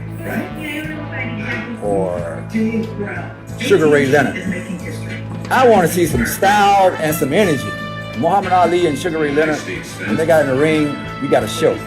or Sugar Ray Leonard. I want to see some style and some energy. Muhammad Ali and Sugar Ray Leonard, when they got in the ring, we got a show.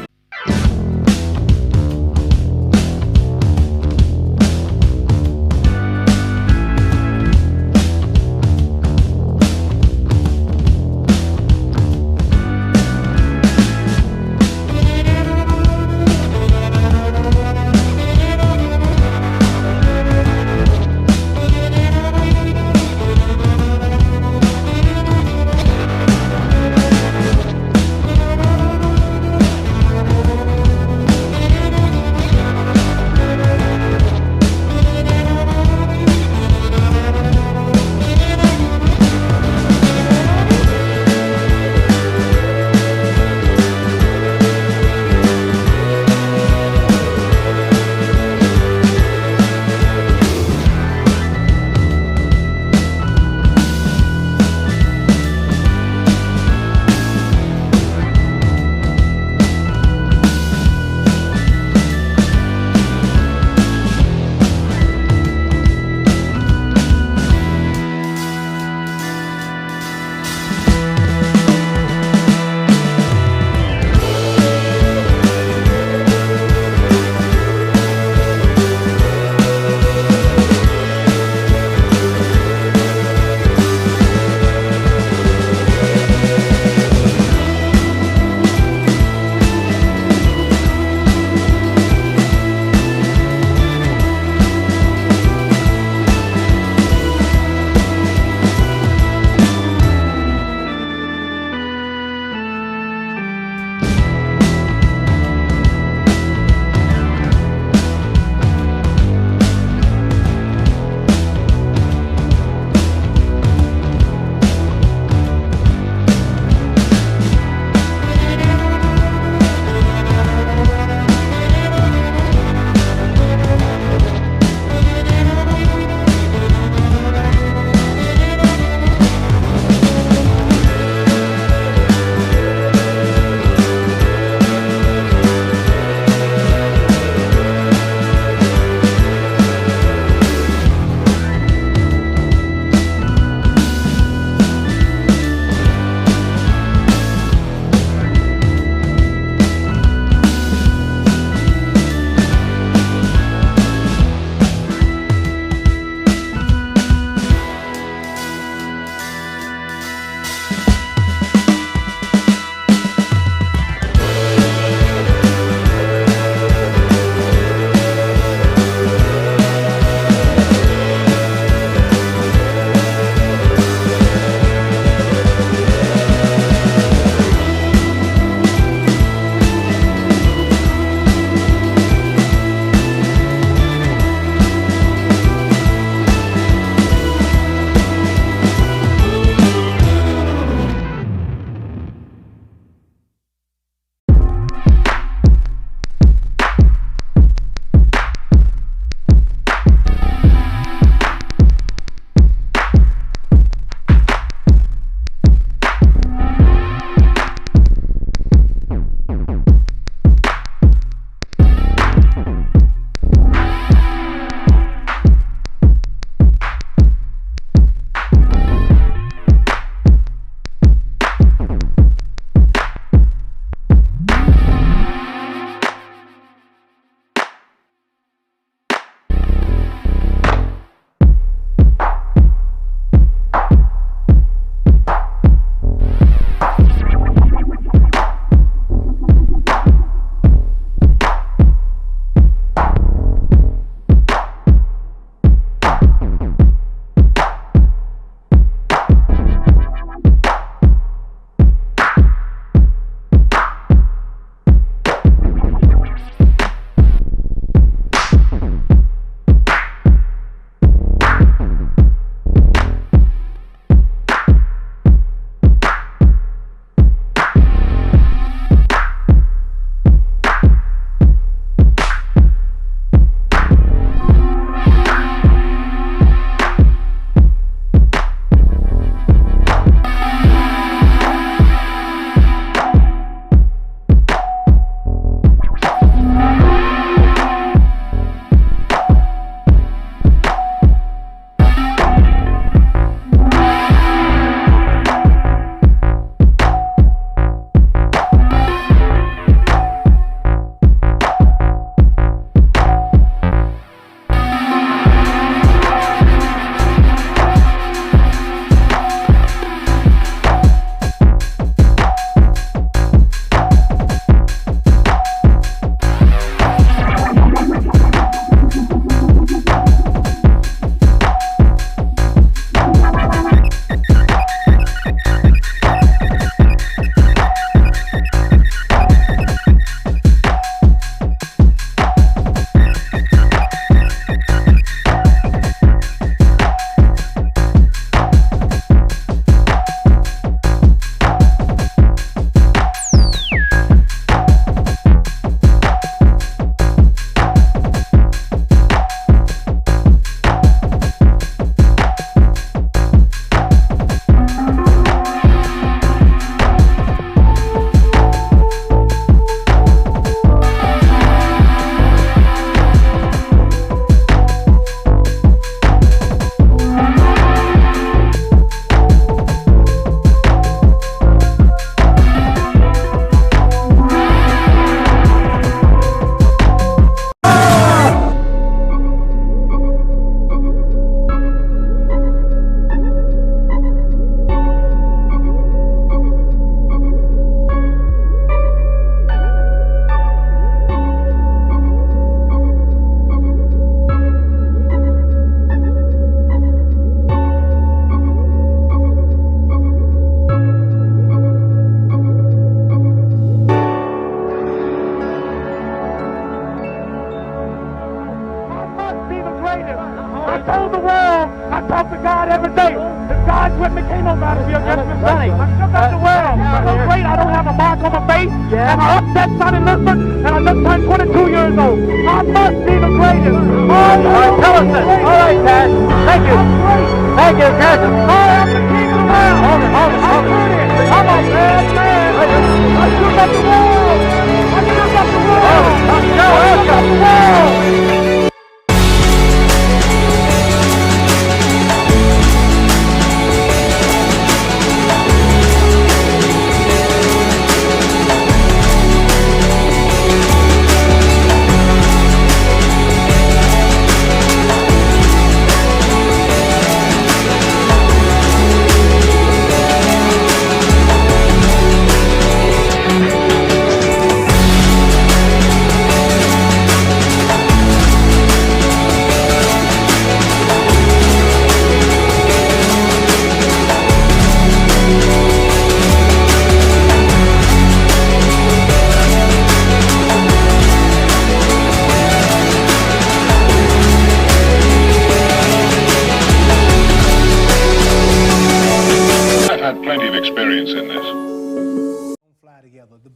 greatest. I told the world, I talk to God every day. If God's with me, can't nobody be against me. Sonny, I shook up the world. I'm so great, I don't have a mark on my face. And I upset Sonny Lisbon, and I just turned 22 years old. I must be the greatest. All right, tell us this. All right, Cash. Thank you. Thank you, Cash. I'm the king of the world. Hold it. I'm a bad man. I shook up the world. I shook up the world. I shook up the world.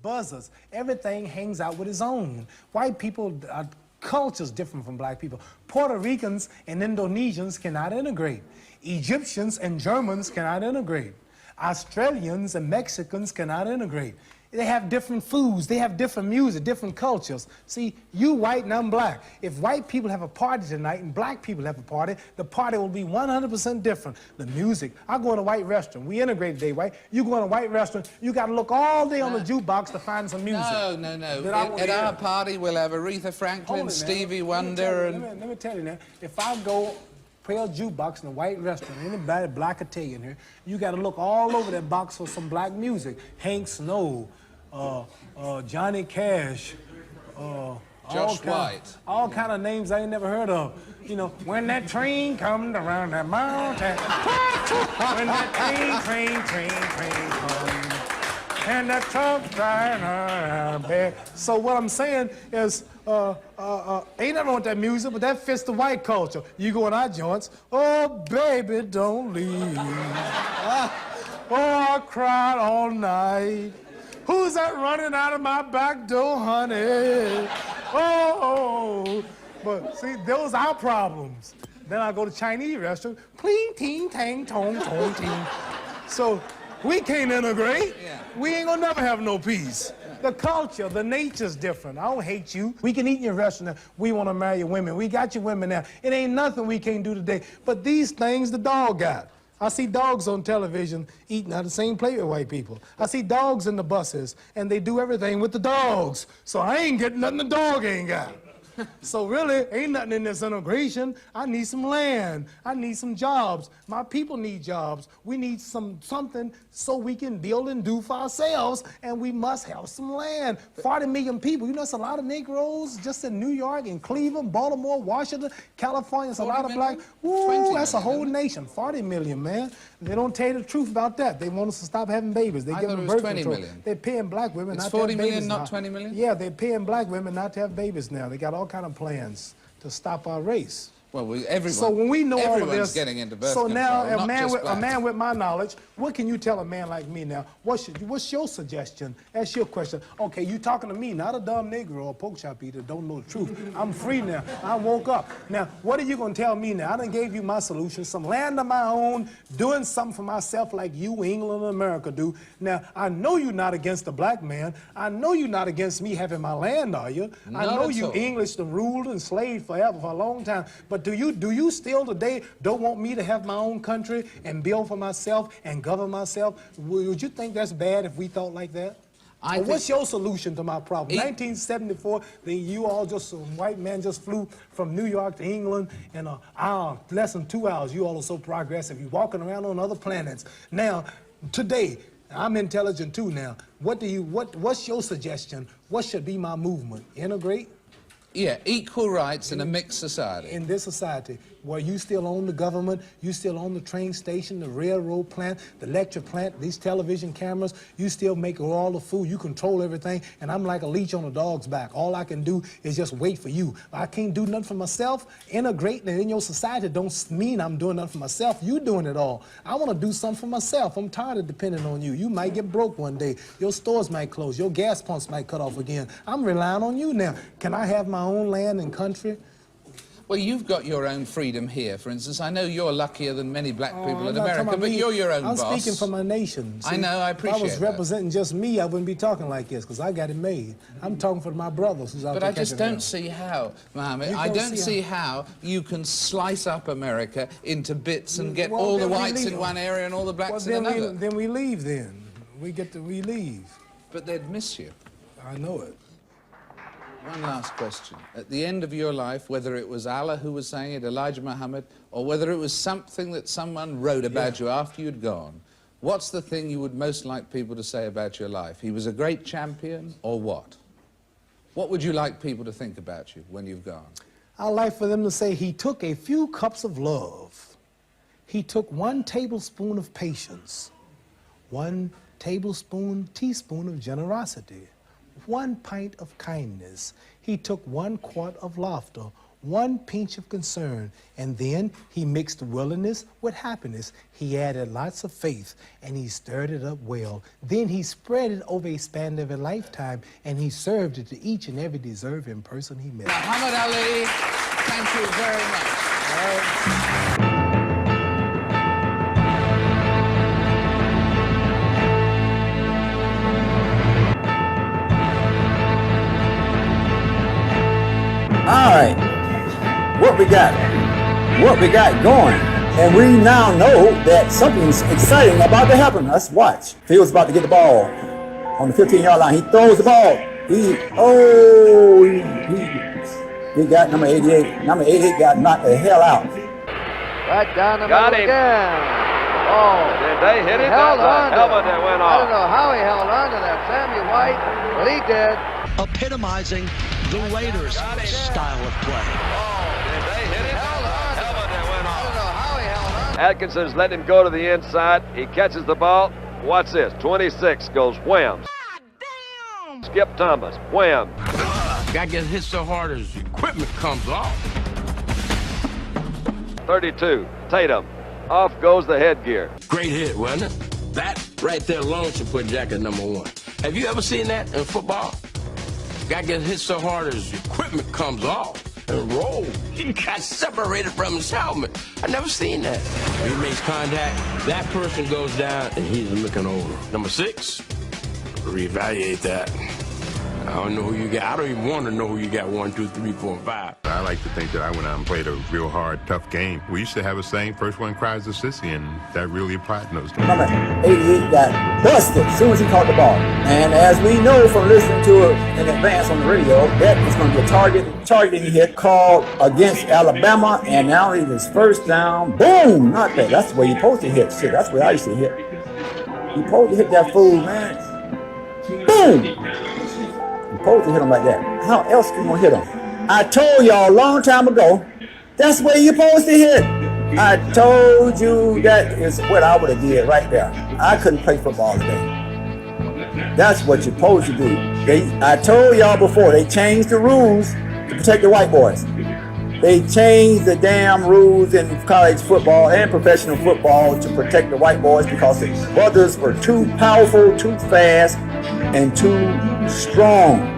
Buzzers. Everything hangs out with its own. White people, culture's different from black people. Puerto Ricans and Indonesians cannot integrate. Egyptians and Germans cannot integrate. Australians and Mexicans cannot integrate. They have different foods, they have different music, different cultures. See, you white and I'm black. If white people have a party tonight and black people have a party, the party will be 100% different. The music, I go in a white restaurant, we integrate today, right? You go in a white restaurant, you gotta look all day on the jukebox to find some music. No. At our party, we'll have Aretha Franklin, Stevie Wonder, Let me tell you now, if I go play a jukebox in a white restaurant, anybody black Italian here, you gotta look all over that box for some black music. Hank Snow, Johnny Cash, Josh White. All kind of names I ain't never heard of. You know, when that train comes around that mountain, when that train comes, and that truck driving. So what I'm saying is, ain't nothing wrong with that music, but that fits the white culture. You go in our joints, oh baby, don't leave. Oh, I cried all night. Who's that running out of my back door, honey? Oh, but see, those are our problems. Then I go to Chinese restaurant, pling, ting, tang, tong, tong, ting. So we can't integrate. Yeah. We ain't gonna never have no peace. The culture, the nature's different. I don't hate you. We can eat in your restaurant. We want to marry your women. We got your women now. It ain't nothing we can't do today. But these things the dog got. I see dogs on television eating out of the same plate with white people. I see dogs in the buses, and they do everything with the dogs. So I ain't getting nothing the dog ain't got. So really, ain't nothing in this integration. I need some land. I need some jobs. My people need jobs. We need something so we can build and do for ourselves, and we must have some land. 40 million people. You know, it's a lot of Negroes just in New York and Cleveland, Baltimore, Washington, California. It's a lot of black. Ooh, that's a whole nation. 40 million, man. They don't tell you the truth about that. They want us to stop having babies. They give them birth control. They're paying black women not to have babies. It's 40 million, now. not 20 million? Yeah, they're paying black women not to have babies now. They got all kind of plans to stop our race. Well, everyone. So when we know all of this, getting into birth so now control, a man with my knowledge, what can you tell a man like me now? What's your suggestion? That's your question. Okay, you talking to me, not a dumb Negro or pork chop eater, don't know the truth. I'm free now. I woke up. Now, what are you gonna tell me now? I done gave you my solution, some land of my own, doing something for myself like you, England, and America do. Now, I know you're not against the black man. I know you're not against me having my land, are you? I know you English done ruled and slaved forever for a long time. But do you still today don't want me to have my own country and build for myself and govern myself? Would you think that's bad if we thought like that? What's your solution to my problem? 1974, you all just, white man just flew from New York to England in an hour, less than 2 hours. You all are so progressive. You're walking around on other planets. Now, today, I'm intelligent too now. What's your suggestion? What should be my movement? Integrate? Yeah, equal rights in a mixed society. In this society, where you still own the government, you still own the train station, the railroad plant, the lecture plant, these television cameras, you still make all the food, you control everything, and I'm like a leech on a dog's back. All I can do is just wait for you. I can't do nothing for myself. Integrating in your society don't mean I'm doing nothing for myself. You doing it all. I want to do something for myself. I'm tired of depending on you. You might get broke one day. Your stores might close. Your gas pumps might cut off again. I'm relying on you now. Can I have my own land and country? Well, you've got your own freedom here. For instance, I know you're luckier than many black people in America, but you're your own boss. I'm speaking for my nation. See, I know, I appreciate that. If I was representing just me, I wouldn't be talking like this, because I got it made. I'm talking for my brothers who's out there. But I just don't see how, Mohammed, I don't see how you can slice up America into bits and get all the whites in one area and all the blacks in another. Then we leave then. We leave. But they'd miss you. I know it. One last question. At the end of your life, whether it was Allah who was saying it, Elijah Muhammad, or whether it was something that someone wrote about you after you'd gone, what's the thing you would most like people to say about your life? He was a great champion, or what? What would you like people to think about you when you've gone? I'd like for them to say he took a few cups of love. He took 1 tablespoon of patience, 1 teaspoon of generosity, 1 pint of kindness. He took 1 quart of laughter, 1 pinch of concern, and then he mixed willingness with happiness. He added lots of faith, and he stirred it up well. Then he spread it over a span of a lifetime, and he served it to each and every deserving person he met. Muhammad Ali, thank you very much. All right, what we got going, and we now know that something's exciting about to happen. Let's watch. Fields about to get the ball on the 15-yard line. He throws the ball. He got number 88. Number 88 got knocked the hell out. Right down the middle again. Oh, did they hit him? That's a helmet that went off. I don't know how he held on to that, Sammy White, but he did. Epitomizing the Raiders' style of play. Atkinson's letting him go to the inside. He catches the ball. Watch this. 26 goes wham. Skip Thomas. Wham. Guy gets hit so hard his equipment comes off. 32. Tatum. Off goes the headgear. Great hit, wasn't it? That right there alone should put Jack at number 1. Have you ever seen that in football? Guy gets hit so hard his equipment comes off and rolls. He got separated from his helmet. I've never seen that. When he makes contact, that person goes down and he's looking over. Number 6, reevaluate that. I don't know who you got. I don't even want to know who you got 1, 2, 3, 4, and 5. I like to think that I went out and played a real hard, tough game. We used to have a saying, first one cries a sissy, and that really applied in those games. Number 88 got busted as soon as he caught the ball. And as we know from listening to it in advance on the radio, that is going to be a targeting hit called against Alabama, and now it is first down. Boom! Not that. That's the way you're supposed to hit. Shit, that's the way I used to hit. You're supposed to hit that fool, man. Boom! You're supposed to hit him like that. How else can you hit him? I told y'all a long time ago, that's where you're supposed to hit. I told you that is what I would have did right there. I couldn't play football today. That's what you're supposed to do. I told y'all before, they changed the rules to protect the white boys. They changed the damn rules in college football and professional football to protect the white boys because the brothers were too powerful, too fast, and too strong.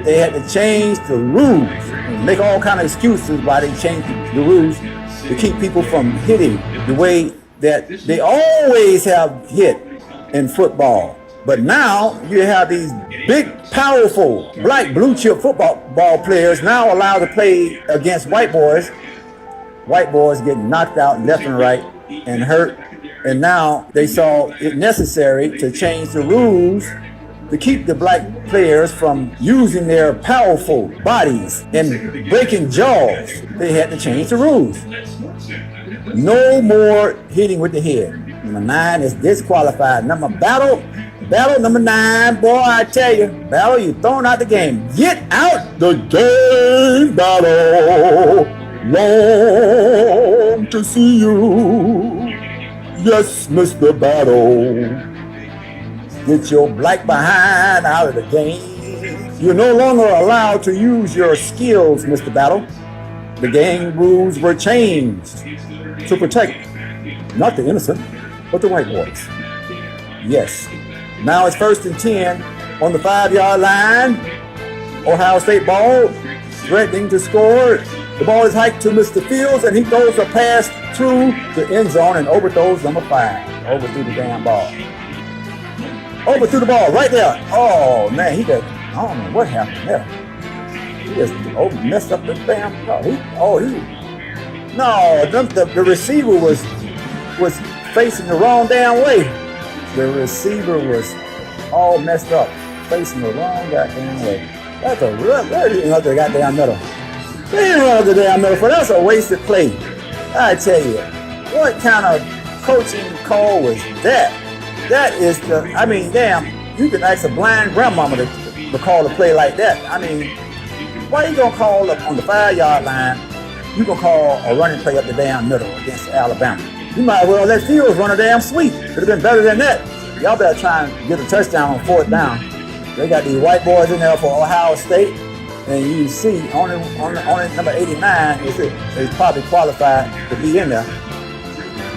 they had to change the rules and make all kind of excuses why they changed the rules to keep people from hitting the way that they always have hit in football. But now you have these big, powerful, black blue chip football players now allowed to play against white boys. White boys getting knocked out left and right and hurt. And now they saw it necessary to change the rules to keep the black players from using their powerful bodies and breaking jaws. They had to change the rules. No more hitting with the head. Number 9 is disqualified. Battle number 9, boy, I tell you, Battle, you thrown out the game. Get out the game, Battle. Long to see you. Yes, Mr. Battle. Get your black behind out of the game. You're no longer allowed to use your skills, Mr. Battle. The game rules were changed to protect not the innocent, but the white boys. Yes. Now it's 1st and 10 on the 5-yard line. Ohio State ball, threatening to score. The ball is hiked to Mr. Fields, and he throws a pass through the end zone and overthrows number 5. Overthrew the damn ball. Overthrew the ball right there. Oh, man, I don't know what happened there. He just messed up the damn ball. The receiver was facing the wrong damn way. The receiver was all messed up, facing the wrong goddamn way. That's a real, they didn't run the goddamn middle. They didn't run the damn middle, that's a wasted play. I tell you, what kind of coaching call was that? That is damn, you can ask a blind grandmama to call a play like that. I mean, why you gonna call up on the 5-yard line? You gonna call a running play up the damn middle against Alabama? You might as well let Fields run a damn sweep. Could have been better than that. Y'all better try and get a touchdown on 4th down. They got these white boys in there for Ohio State, and you see only number 89 is probably qualified to be in there.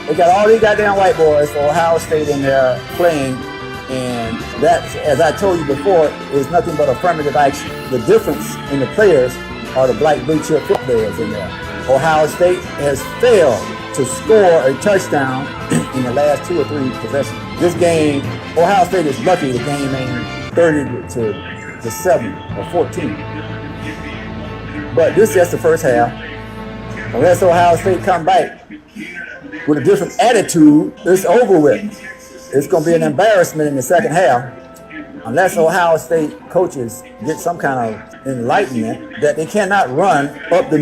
They got all these goddamn white boys for Ohio State in there playing, and that, as I told you before, is nothing but affirmative action. The difference in the players are the black blue chip football players in there. Ohio State has failed to score a touchdown in the last 2 or 3 possessions. This game, Ohio State is lucky the game ain't 30 to 7 or 14. But this is just the first half. Unless Ohio State come back with a different attitude, it's over with. It's going to be an embarrassment in the second half. Unless Ohio State coaches get some kind of enlightenment that they cannot run up the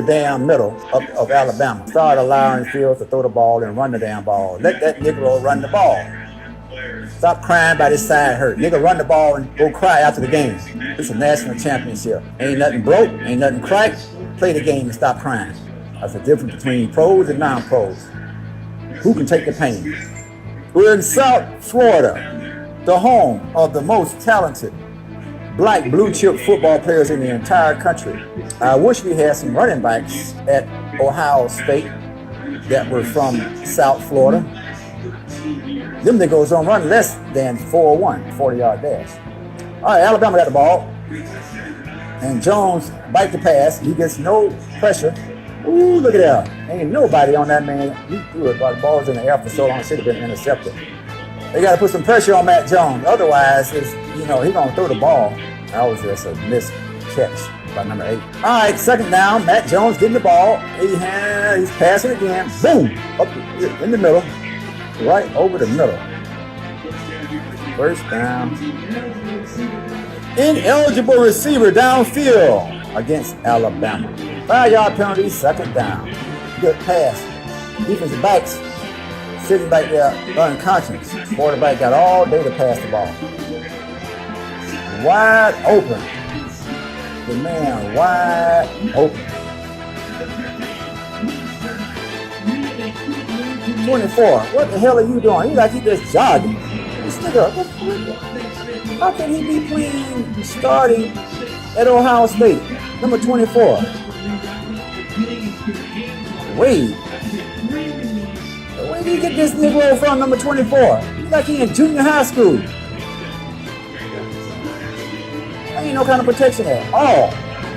damn middle of Alabama. Start allowing Fields to throw the ball and run the damn ball. Let that Negro run the ball. Stop crying about his side hurt. Nigga, run the ball and go cry after the game. It's a national championship. Ain't nothing broke, ain't nothing cracked. Play the game and stop crying. That's the difference between pros and non-pros. Who can take the pain? We're in South Florida, the home of the most talented black blue chip football players in the entire country. I wish we had some running backs at Ohio State that were from South Florida. Them niggas don't run less than 4-1, 40-yard dash. All right, Alabama got the ball. And Jones bite the pass. He gets no pressure. Ooh, look at that. Ain't nobody on that man. He threw it, but the ball was in the air for so long, it should have been intercepted. They got to put some pressure on Matt Jones. Otherwise, he's going to throw the ball. That was just a missed catch by number 8. All right, second down. Matt Jones getting the ball. He's passing again. Boom! Up in the middle. Right over the middle. First down. Ineligible receiver downfield against Alabama. 5-yard penalty, second down. Good pass. Defensive backs sitting back there unconscious. Quarterback got all day to pass the ball. Wide open. The man wide open. 24. What the hell are you doing? You like he just jogging. This nigga, how can he be playing starting at Ohio State? Number 24. Wade. Where did you get this nigga from, number 24? He's like he in junior high school. Ain't no kind of protection at all.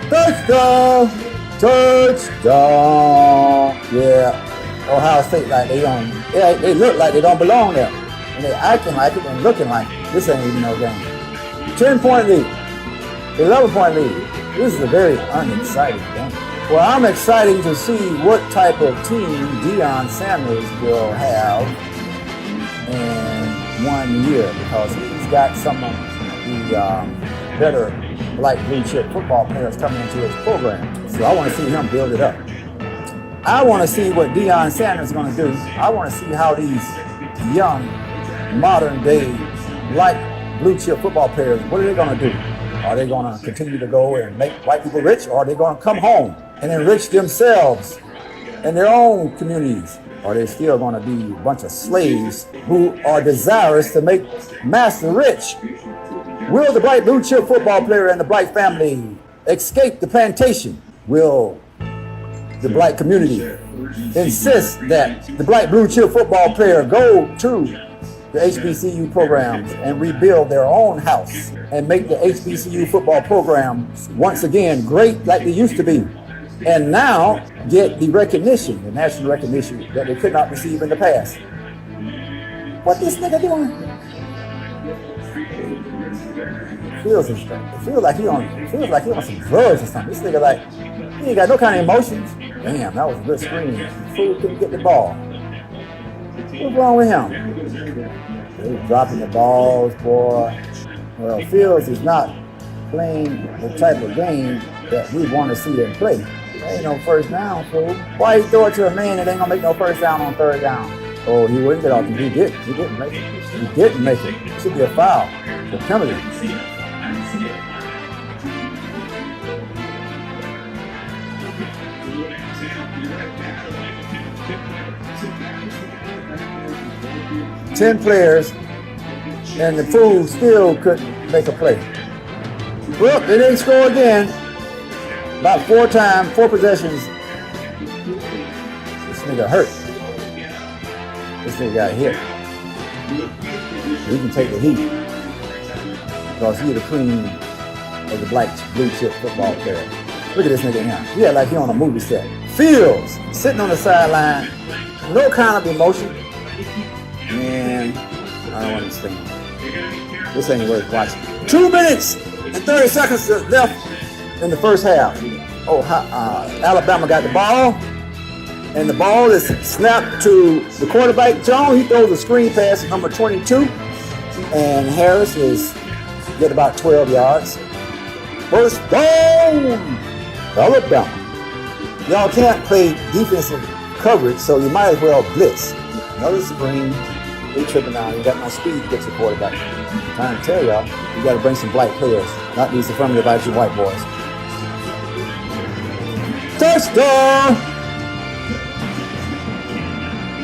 Touchdown! Touchdown! Yeah. Ohio State like they look like they don't belong there. And they acting like it and looking like it. This ain't even no game. 10-point lead. 11-point lead. This is a very unexciting game. Well, I'm excited to see what type of team Deion Sanders will have in 1 year, because he's got some of the better black blue chip football players coming into his program. So I want to see him build it up. I want to see what Deion Sanders is going to do. I want to see how these young, modern day black blue chip football players, what are they going to do? Are they going to continue to go and make white people rich, or are they going to come home and enrich themselves and their own communities? Or are they still going to be a bunch of slaves who are desirous to make master rich? Will the black blue chip football player and the black family escape the plantation? Will the black community insist that the black blue chip football player go to the HBCU programs and rebuild their own house and make the HBCU football programs once again great like they used to be, and now get the recognition, the national recognition that they could not receive in the past? What this nigga doing? Feels like he on some drugs or something. This nigga like, he ain't got no kind of emotions. Damn, that was a good screen. Fool couldn't get the ball. What's wrong with him? He's dropping the balls, boy. Well, Fields is not playing the type of game that we want to see him play. There ain't no first down, fool. Why he throw it to a man that ain't gonna make no first down on third down? Oh, he wouldn't get off. He didn't make it. He didn't make it. It should be a foul for penalty. Ten players, and the fool still couldn't make a play. Well, they didn't score again. About 4 times, 4 possessions. This nigga hurt. This nigga got hit. He can take the heat, because he's the cream of the black blue chip football player. Look at this nigga here. He act like he on a movie set. Fields sitting on the sideline, no kind of emotion. Man, I don't understand. This ain't worth watching. 2 minutes and 30 seconds left in the first half. Oh, Alabama got the ball, and the ball is snapped to the quarterback, Jones. He throws a screen pass to number 22, and Harris is get about 12 yards. First down, Alabama. Y'all can't play defensive coverage, so you might as well blitz. Another screen. They tripping out. You got no speed to get your quarterback. I'm trying to tell y'all, you got to bring some black players, not these affirmative action white boys. Touchdown!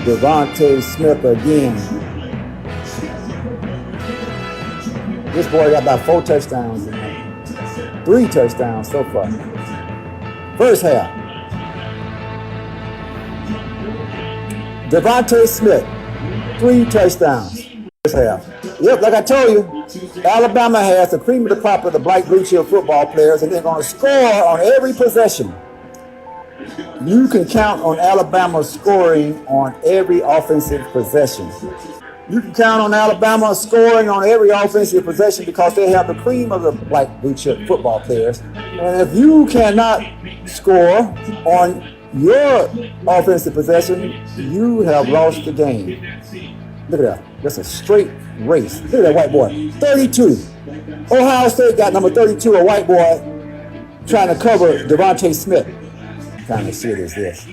Devontae Smith again. This boy got about 4 touchdowns in there. 3 touchdowns so far. First half. Devontae Smith, 3 touchdowns. First half. Yep, like I told you, Alabama has the cream of the crop of the black blue chip football players, and they're going to score on every possession. You can count on Alabama scoring on every offensive possession. You can count on Alabama scoring on every offensive possession, because they have the cream of the black blue chip football players. And if you cannot score on your offensive possession, you have lost the game. Look at that. That's a straight race. Look at that white boy. 32. Ohio State got number 32, a white boy, trying to cover Devontae Smith. What kind of shit is this?